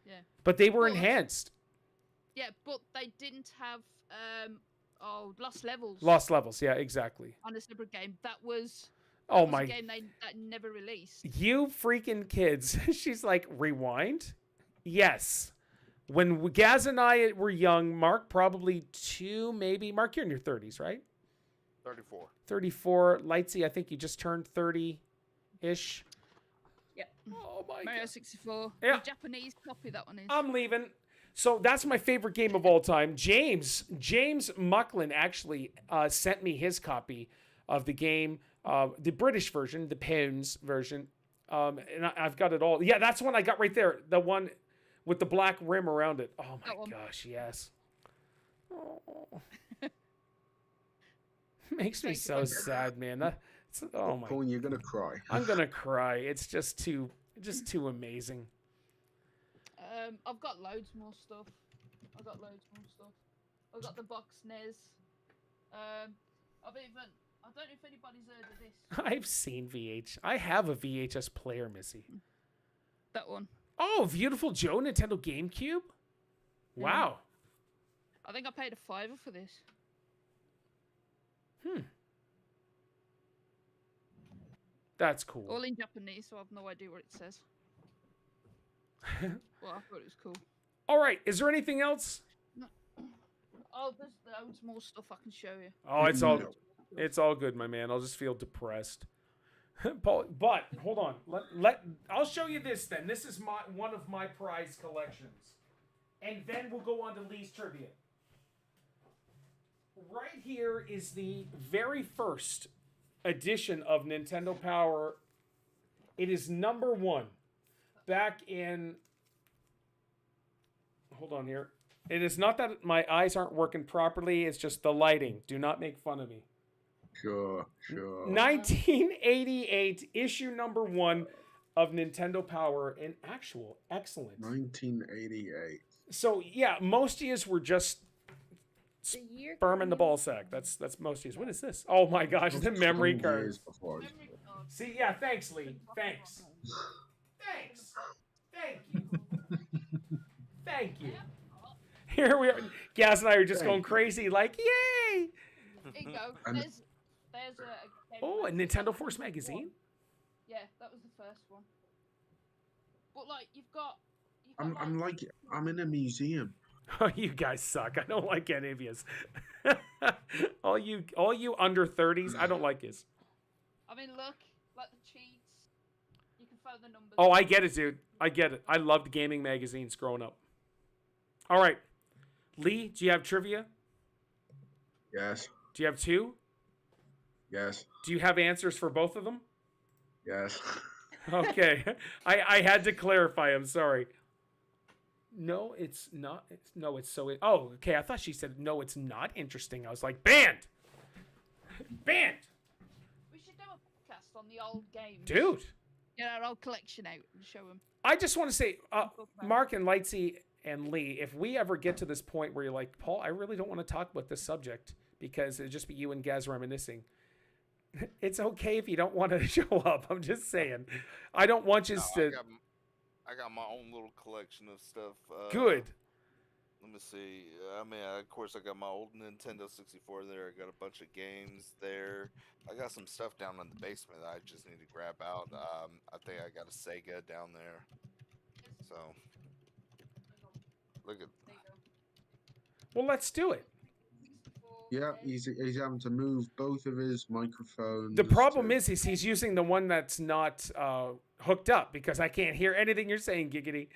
Yeah. But they were enhanced. Yeah, but they didn't have Lost Levels. Lost Levels, yeah, exactly. On a separate game. That was a game that never released. You freaking kids. She's like, rewind? Yes. When Gaz and I were young, Mark probably 2, maybe. Mark, you're in your 30s, right? 34. 34. Lightsy, I think you just turned 30-ish. Yep. Oh my Mario God. 64. Yeah. The Japanese copy, that one is. I'm leaving. So that's my favorite game of all time. James Mucklin actually sent me his copy of the game, the British version, the pounds version. And I've got it all. Yeah, that's one I got right there. The one with the black rim around it. Oh my gosh, yes. Oh. Makes me so sad, man. Oh my. Colin, you're gonna cry. I'm gonna cry. It's just too amazing. I've got loads more stuff. I've got the box NES. I don't know if anybody's heard of this. I've seen I have a VHS player, Missy. That one. Oh, Beautiful Joe, Nintendo GameCube? Wow. I think I paid a $5 for this. That's cool. All in Japanese, so I have no idea what it says. Well, I thought it was cool. All right. Is there anything else? No. Oh, there's loads more stuff I can show you. Oh, it's all good, my man. I'll just feel depressed. Paul, but hold on. I'll show you this then. This is one of my prize collections. And then we'll go on to Lee's trivia. right here is the very first edition of Nintendo Power. It is number 1. Back in... Hold on here. It is not that my eyes aren't working properly. It's just the lighting. Do not make fun of me. Sure. 1988, issue number 1 of Nintendo Power. An actual excellent. 1988. So, yeah, most of us were just The year sperm in the ball sack. That's most of us. What is this? Oh my gosh, the memory 20 card. years before. Memory card. See, yeah, thanks, Lee. Thanks. Thank you. Thank you. Here we are. Gaz and I are just going crazy, like, yay! Here you go. And- There's a Oh, a Nintendo Force magazine? Yeah, that was the first one. But like you've got I'm in a museum. Oh, you guys suck. I don't like any of yous. all you under 30s, I don't like yous. I mean, look, like the cheats. You can throw the numbers. Oh, I get it, dude. I get it. I loved gaming magazines growing up. All right. Lee, do you have trivia? Yes. Do you have 2? Yes. Do you have answers for both of them? Yes. Okay. I had to clarify. I'm sorry. No, it's not. It's so... Oh, okay. I thought she said, no, it's not interesting. I was like, banned! Banned! We should do a podcast on the old games. Dude. Get our old collection out and show them. I just want to say, Mark and Lightsy and Lee, if we ever get to this point where you're like, Paul, I really don't want to talk about this subject because it'd just be you and Gaz reminiscing. It's okay if you don't want to show up. I'm just saying. I don't want you to... I got my own little collection of stuff. Good. Let me see. I mean, of course, I got my old Nintendo 64 there. I got a bunch of games there. I got some stuff down in the basement that I just need to grab out. I think I got a Sega down there. So, look at... Well, let's do it. Yeah, he's having to move both of his microphones. The problem is he's using the one that's not hooked up because I can't hear anything you're saying, Giggity.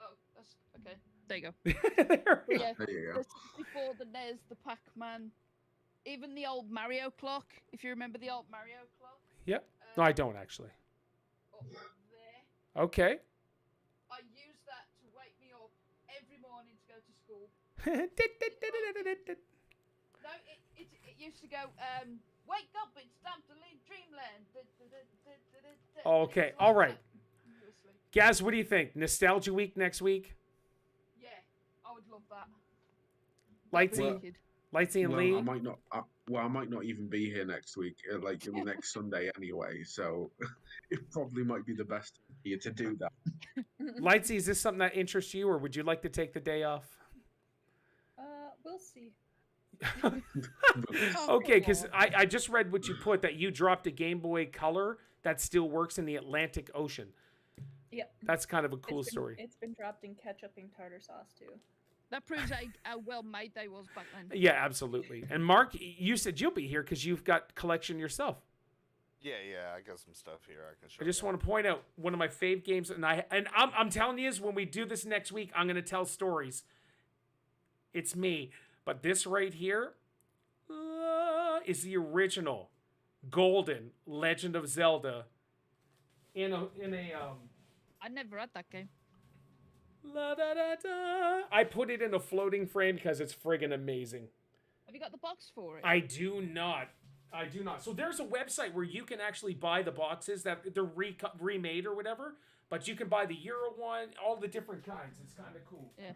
Oh, that's okay. There you go. There we go. Yeah, There you the go. 64, the NES, the Pac-Man, even the old Mario clock. If you remember the old Mario clock. Yep. No, I don't actually. Up there. Okay. I use that to wake me up every morning to go to school. No, it used to go, wake up, it's time to leave dreamland. Okay, all right. Gaz, what do you think? Nostalgia Week next week? Yeah, I would love that. Lightsy, Lightsy and Lee? I might not. I might not even be here next week, like next Sunday anyway. So it probably might be the best for you to do that. Lightsy, is this something that interests you, or would you like to take the day off? We'll see. Okay, because I just read what you put, that you dropped a Game Boy Color that still works in the Atlantic Ocean. Yep. That's kind of a cool story. It's been dropped in ketchup and tartar sauce too. That proves how well made they was back then. Yeah, absolutely. And Mark, you said you'll be here because you've got collection yourself. Yeah, I got some stuff here I can show I just you. want to point out one of my fave games, and I'm telling you, is when we do this next week, I'm going to tell stories. It's me. But this right here is the original golden Legend of Zelda in a I never had that game. la da da da. I put it in a floating frame because it's friggin' amazing. Have you got the box for it? I do not. So there's a website where you can actually buy the boxes that they're remade or whatever, but you can buy the Euro one, all the different kinds. It's kind of cool. Yeah.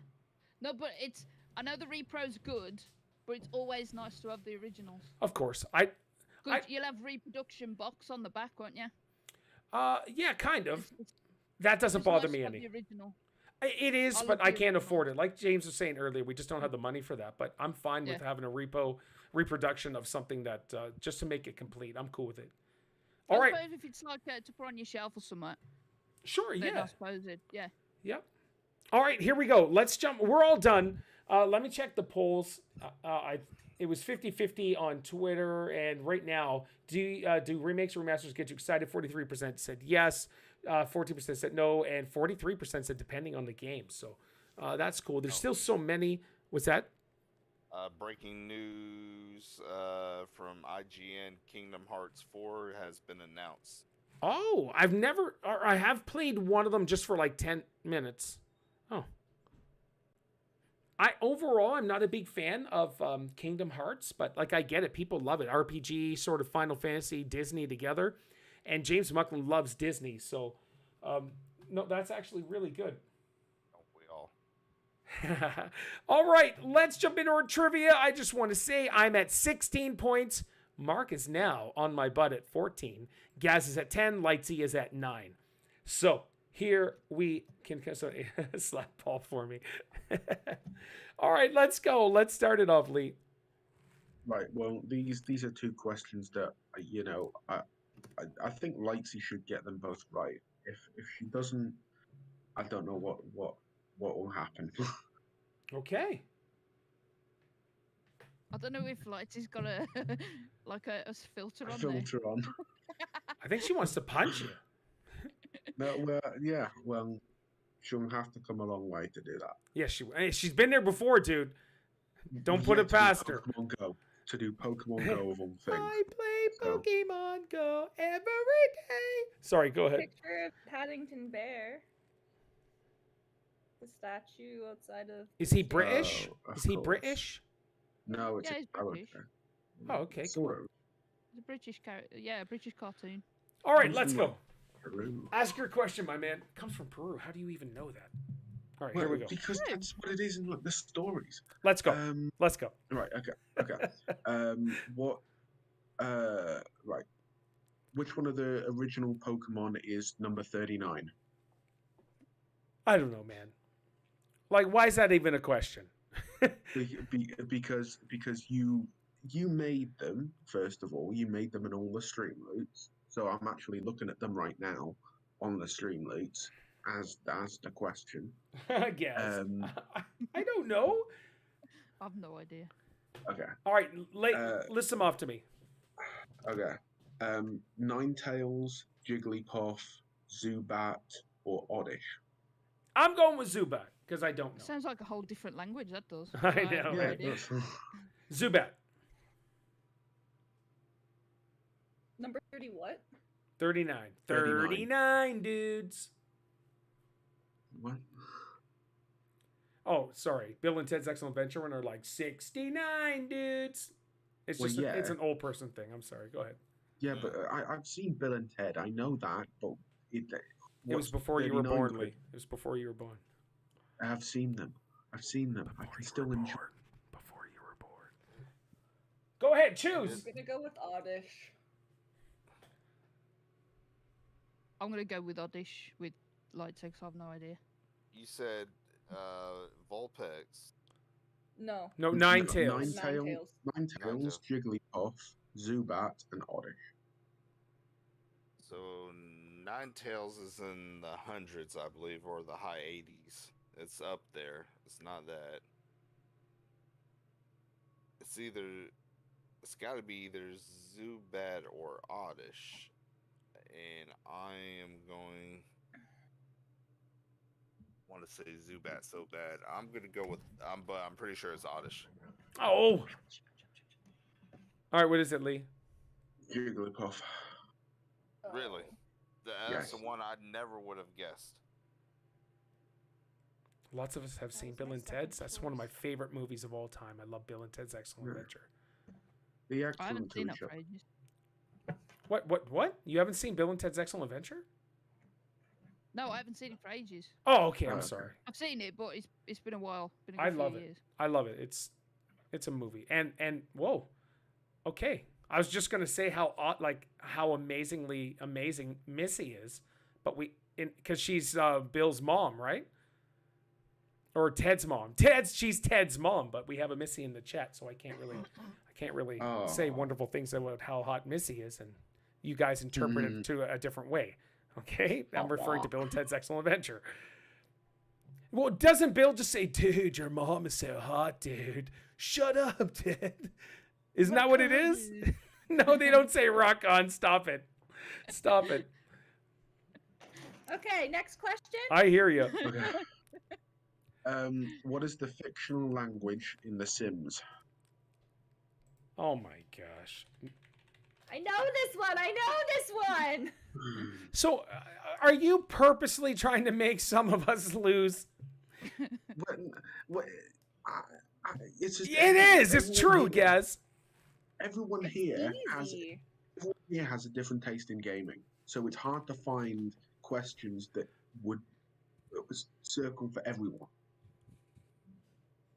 No, but I know the repro's good, but it's always nice to have the originals. Of course. You'll have reproduction box on the back, won't you? Yeah, kind of. It's That doesn't just bother nice me to have any. the original. It is, I'll but look I the can't original. afford it. Like James was saying earlier, we just don't have the money for that. But I'm fine with having a reproduction of something that just to make it complete. I'm cool with it. All right. I suppose if it's like to put on your shelf or something, Sure, then yeah. I suppose yeah. Yep. All right, here we go. Let's jump. We're all done. Let me check the polls. It was 50-50 on Twitter, and right now, do remakes or remasters get you excited? 43% said yes, 14% said no, and 43% said depending on the game. So that's cool. There's still so many. What's that? breaking news from IGN: Kingdom Hearts 4 has been announced. Oh, I have played one of them just for like 10 minutes. Oh. I'm not a big fan of Kingdom Hearts, but like I get it. People love it. RPG, sort of Final Fantasy, Disney together. And James Muckland loves Disney. So, no, that's actually really good. Don't we all? All right, let's jump into our trivia. I just want to say I'm at 16 points. Mark is now on my butt at 14. Gaz is at 10. Lightsy is at 9. So here we can slap Paul for me. All right, let's go. Let's start it off, Lee. Right. Well, these are two questions that I think Lightsy should get them both right. If she doesn't, I don't know what will happen. Okay. I don't know if Lightsy's got a a filter on Filter on. I think she wants to punch you. No, well, yeah. Well, she'll have to come a long way to do that. Yeah, she's been there before, dude. Don't put it past her. Pokemon Go, to do Pokemon Go of all things. I play So- Pokemon Go every day. Sorry, go ahead. Picture of Paddington Bear. The statue outside of. Is he British? of Is he course. British? No, it's Yeah, a he's British. character. Oh, okay, Sort of. It's a British character. Yeah, a British cartoon. All right, Comes let's from, go. Peru. Ask your question, my man. Comes from Peru. How do you even know that? All right, here we go. Because that's what it is in like, the stories. Let's go. Let's go. Right. Okay. What? Right. Which one of the original Pokemon is number 39? I don't know, man. Like, why is that even a question? Because you made them, first of all. You made them in all the Streamloots. So I'm actually looking at them right now on the Streamloots as the question. I guess. I don't know. I've no idea. Okay. All right, list them off to me. Okay. Ninetales, Jigglypuff, Zubat, or Oddish. I'm going with Zubat because I don't know. Sounds like a whole different language. That does. I have know, no right? idea. Zubat. Number 30 what? 39. 39. 39, dudes. What? Oh, sorry. Bill and Ted's Excellent Adventure when they're like 69 dudes. It's Well, just yeah. it's an old person thing. I'm sorry. Go ahead. Yeah, but I've seen Bill and Ted. I know that, but It was what's before you were 39 born, quid? Lee. It was before you were born. I've seen them. I can still enjoy. Before you were born. Go ahead, I'm choose. gonna go with Oddish. I'm gonna go with Oddish with Lightsy. I have no idea. You said Vulpix. No. No, Ninetales. Ninetales, Ninetales. Jigglypuff, Zubat, and Oddish. So Ninetales is in the hundreds, I believe, or the high 80s. It's up there. It's not that. It's got to be either Zubat or Oddish. And I am going. Want to say Zubat so bad. I'm gonna go with. But I'm pretty sure it's Oddish. Oh. All right, what is it, Lee? Jigglypuff. Really? Oh. That's Yes. the one I never would have guessed. Lots of us have That seen was Bill my and second Ted's. That's one of my choice. favorite movies of all time. I love Bill and Ted's Excellent Yeah. Adventure. The I excellent haven't seen that show. for ages. What? You haven't seen Bill and Ted's Excellent Adventure? No, I haven't seen it for ages. Oh, okay. Oh, I'm okay. sorry. I've seen it, but it's been a while. Been a I good love few it. years. I love it. It's a movie. And whoa. Okay. I was just gonna say how amazingly amazing Missy is, but because she's Bill's mom, right? Or Ted's mom. She's Ted's mom, but we have a Missy in the chat, so I can't really say Oh. wonderful things about how hot Missy is, and you guys interpret it to a different way. Okay, I'm referring to Bill and Ted's Excellent Adventure. Well, doesn't Bill just say, "Dude, your mom is so hot, dude. Shut up, Ted." Isn't that what it is? No, they don't say rock on. Stop it. Stop it. Okay, next question. I hear you. Okay. What is the fictional language in The Sims? Oh my gosh. I know this one. I know this one. So, are you purposely trying to make some of us lose? What, it's just, It is. It's true, Gaz. Everyone It's here easy. has a different taste in gaming, so it's hard to find questions that would circle for everyone.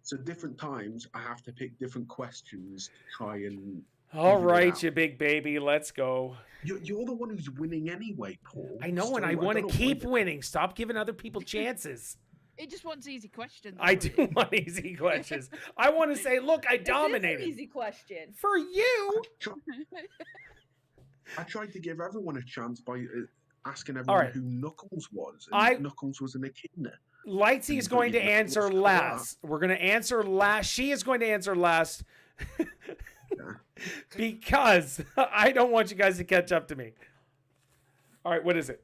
So different times, I have to pick different questions to try and. All figure it right, out. you big baby. Let's go. You're the one who's winning anyway, Paul. I know, and So I want to don't know keep why- winning. Stop giving other people chances. It just wants easy questions. I that's what do it is. want easy questions. I want to say, look, I This is dominated. an easy question. For you. I tried to give everyone a chance by asking everyone right. who Knuckles was. And I- Knuckles was an echidna. Lightsy is going to answer last. We're going to answer last. She is going to answer last because I don't want you guys to catch up to me. All right, what is it?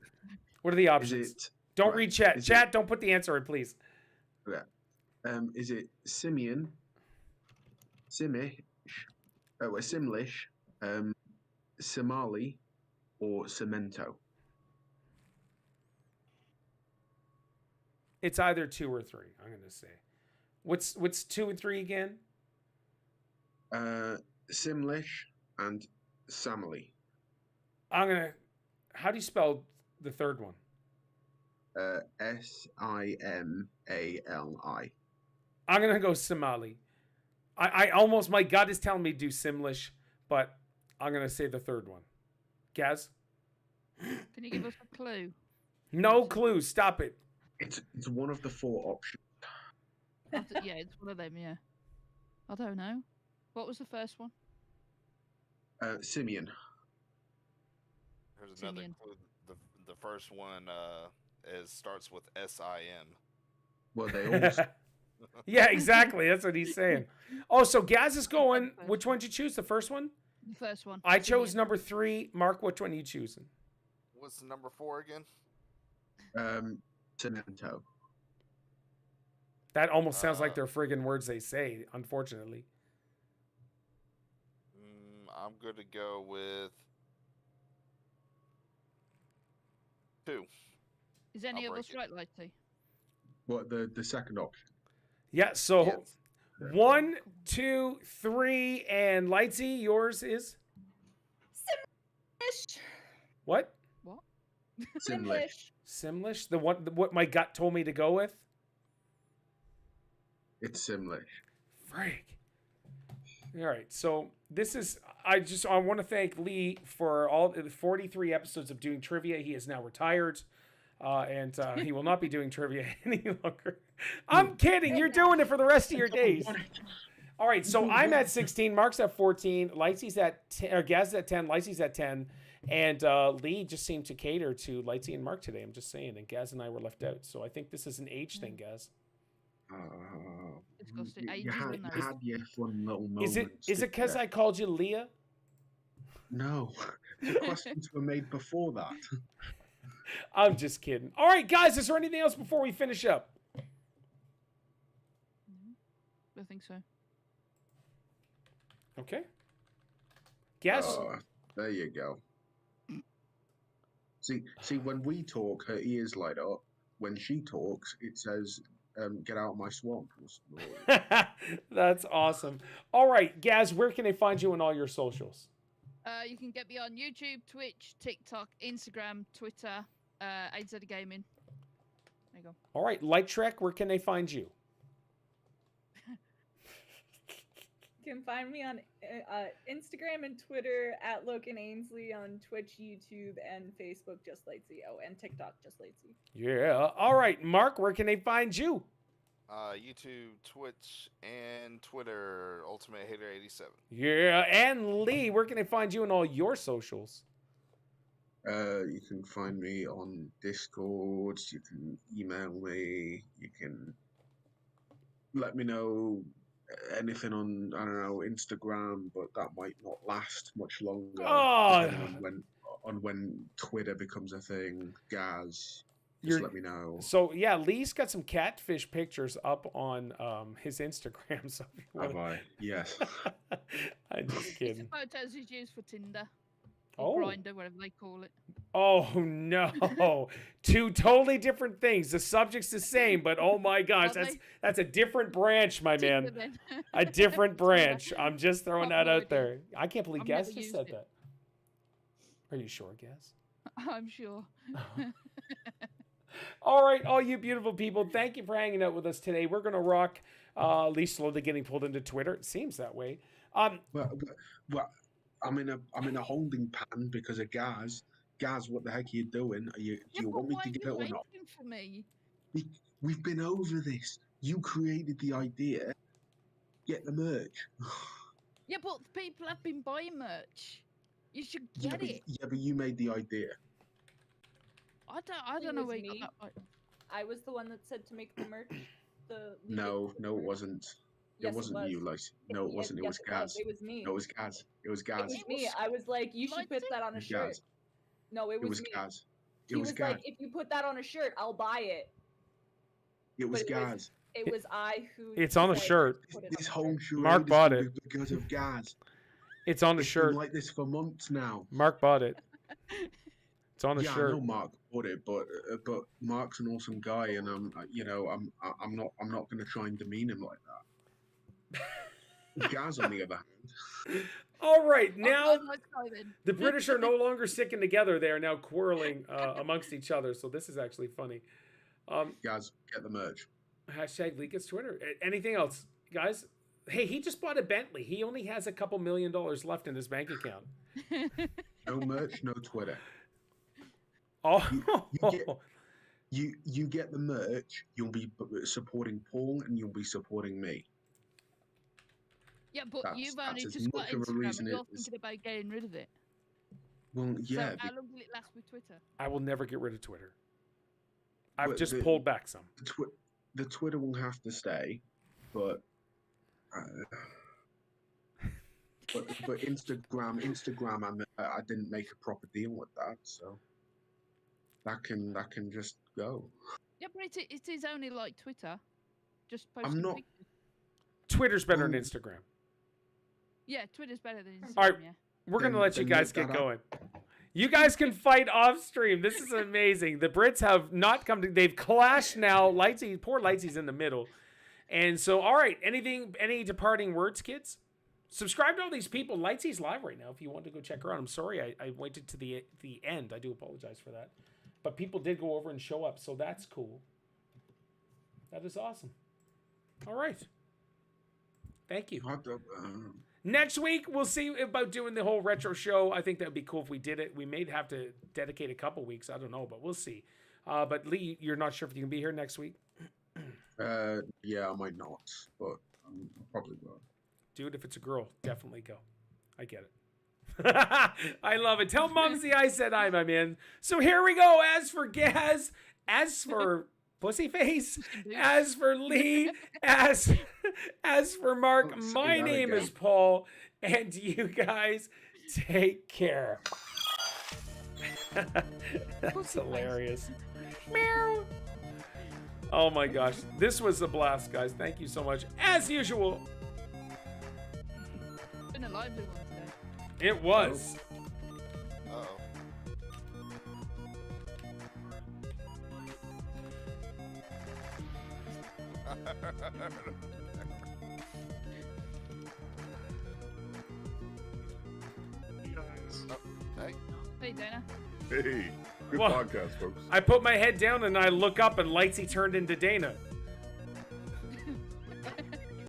What are the Is options? it? Don't right, read chat. is Chat, don't put the answer in, please. Is it Simeon, Simish, Simlish, Somali, or Cemento? It's either 2 or 3, I'm going to say. What's 2 and 3 again? Simlish and Samali. I'm going to... How do you spell the third one? Simali. I'm going to go Somali. I almost... My gut is telling me to do Simlish, but I'm going to say the third one. Gaz? Can you give us a clue? No clue. Stop it. It's one of the 4 options. Yeah, it's one of them, yeah. I don't know. What was the first one? Simeon. There's another Simeon. clue. The first one starts with SIM. Well, they all. Yeah, exactly. That's what he's saying. Oh, so Gaz is going... Which one did you choose? The first one? The first one. I chose Simeon. number 3. Mark, which one are you choosing? What's number 4 again? Cemento. That almost sounds like they're friggin' words they say, unfortunately. I'm good to go with 2. Is any I'll of us break right, Lighty? What the second option? Yeah, so Yes. 1, 2, 3, and Lightsy, yours is Simlish. what? What? Simlish. Simlish? The one what my gut told me to go with? It's Simlish. Frig. All right, so this is I want to thank Lee for all the 43 episodes of doing trivia. He is now retired. And he will not be doing trivia any longer. I'm kidding. You're doing it for the rest of your days. All right, so I'm at 16. Mark's at 14. Lightsy's at 10, or Gaz is at 10. Lightsy's at 10. And Lee just seemed to cater to Lightsy and Mark today. I'm just saying. And Gaz and I were left out. So I think this is an age thing, Gaz. Disgusting. You Ages had, in you those. had your fun little moments. Is it because I called you Leah? No. The questions were made before that. I'm just kidding. All right, guys, is there anything else before we finish up? I think so. Okay. Gaz? There you go. See, when we talk, her ears light up. When she talks, it says, "Get out of my swamp." That's awesome. All right, Gaz, where can they find you on all your socials? You can get me on YouTube, Twitch, TikTok, Instagram, Twitter, AZ Gaming. There you go. All right, Light Trek, where can they find you? You can find me on Instagram and Twitter at Logan Ainsley, on Twitch, YouTube, and Facebook, just Lightsy. Oh, and TikTok, just Lightsy. Yeah. All right, Mark, where can they find you? YouTube, Twitch, and Twitter, Ultimate Hater 87. Yeah. And Lee, where can they find you on all your socials? You can find me on Discord. You can email me. You can let me know anything on, I don't know, Instagram, but that might not last much longer. Oh. Depending on when Twitter becomes a thing. Gaz. just let me know. So yeah, Lee's got some catfish pictures up on his Instagram. So if you Have wanna... I? Yes. I'm just It's kidding. the photos he's used for Tinder. Or Grindr, whatever they call it. Oh no, two totally different things. The subject's the same, but oh my gosh, that's a different branch, my man. Then. A different branch. I'm just throwing I've that no out idea. there. I can't believe I've Gaz never just used said it. that. Are you sure, Gaz? I'm sure. All right, all you beautiful people, thank you for hanging out with us today. We're gonna rock. Lee's slowly getting pulled into Twitter. It seems that way. Well, I'm in a holding pattern because of Gaz. Gaz, what the heck are you doing? Do you want me to get it or not? For me? We've been over this. You created the idea. Get the merch. Yeah, but people have been buying merch. You should get it. Yeah, but you made the idea. I don't know was where you me. got that. I was the one that said to make the merch. No, it wasn't. Yes, it wasn't you, Lightsy. No, it wasn't. It was Gaz. It was me. No, it was Gaz. It was It Gaz. was me. I was like, you should put that on a shirt. Gaz. No, it was me. Gaz. He was like, if you put that on a shirt, I'll buy it. It was Gaz. It was I who. It's on a shirt. This whole charade Mark bought it because of Gaz. It's on the shirt. Been like this for months now. Mark bought it. It's on the shirt. I know Mark bought it, but Mark's an awesome guy, and I'm not going to try and demean him like that. Gaz, on the other hand. All right, now then. the British are no longer sticking together. They are now quarreling amongst each other. So this is actually funny. Gaz, get the merch. Hashtag Lee gets Twitter. Anything else, guys? Hey, he just bought a Bentley. He only has a couple $1 million left in his bank account. No merch, no Twitter. Oh, you get the merch. You'll be supporting Paul, and you'll be supporting me. Yeah, but you've only as just got much of a Instagram reason and you're it is. thinking about getting rid of it. Well, yeah. So how long will it last with Twitter? I will never get rid of Twitter. I've But just pulled back some. The Twitter will have to stay, but Instagram, I didn't make a proper deal with that, so that can just go. Yeah, but it is only like Twitter. Just posting I'm not. pictures. Twitter's better than Instagram. Yeah, Twitter's better than Instagram. All right, yeah. we're gonna Then- let you then guys make get that going. You guys can fight off stream. This is amazing. The Brits have not come to. They've clashed now. Lightsy, poor Lightsy's in the middle, and so all right. Any departing words, kids? Subscribe to all these people. Lightsy's live right now. If you want to go check her out, I'm sorry I waited to the end. I do apologize for that, but people did go over and show up, so that's cool. That is awesome. All right. Thank you. Next week, we'll see about doing the whole retro show. I think that would be cool if we did it. We may have to dedicate a couple weeks. I don't know, but we'll see. But Lee, you're not sure if you can be here next week? Yeah, I might not, but I probably will. Dude, if it's a girl, definitely go. I get it. I love it. Tell Mumsy I said hi, my man. So here we go. As for Gaz, as for Pussyface, as for Lee, as for Mark, my name is Paul, and you guys take care. That's hilarious. Meow. Oh my gosh, this was a blast, guys. Thank you so much. As usual. It's been a lively one today. It was. Uh-oh. Hey. Hey, Dana. Hey, good Well, podcast, folks. I put my head down and I look up and Lightsy turned into Dana.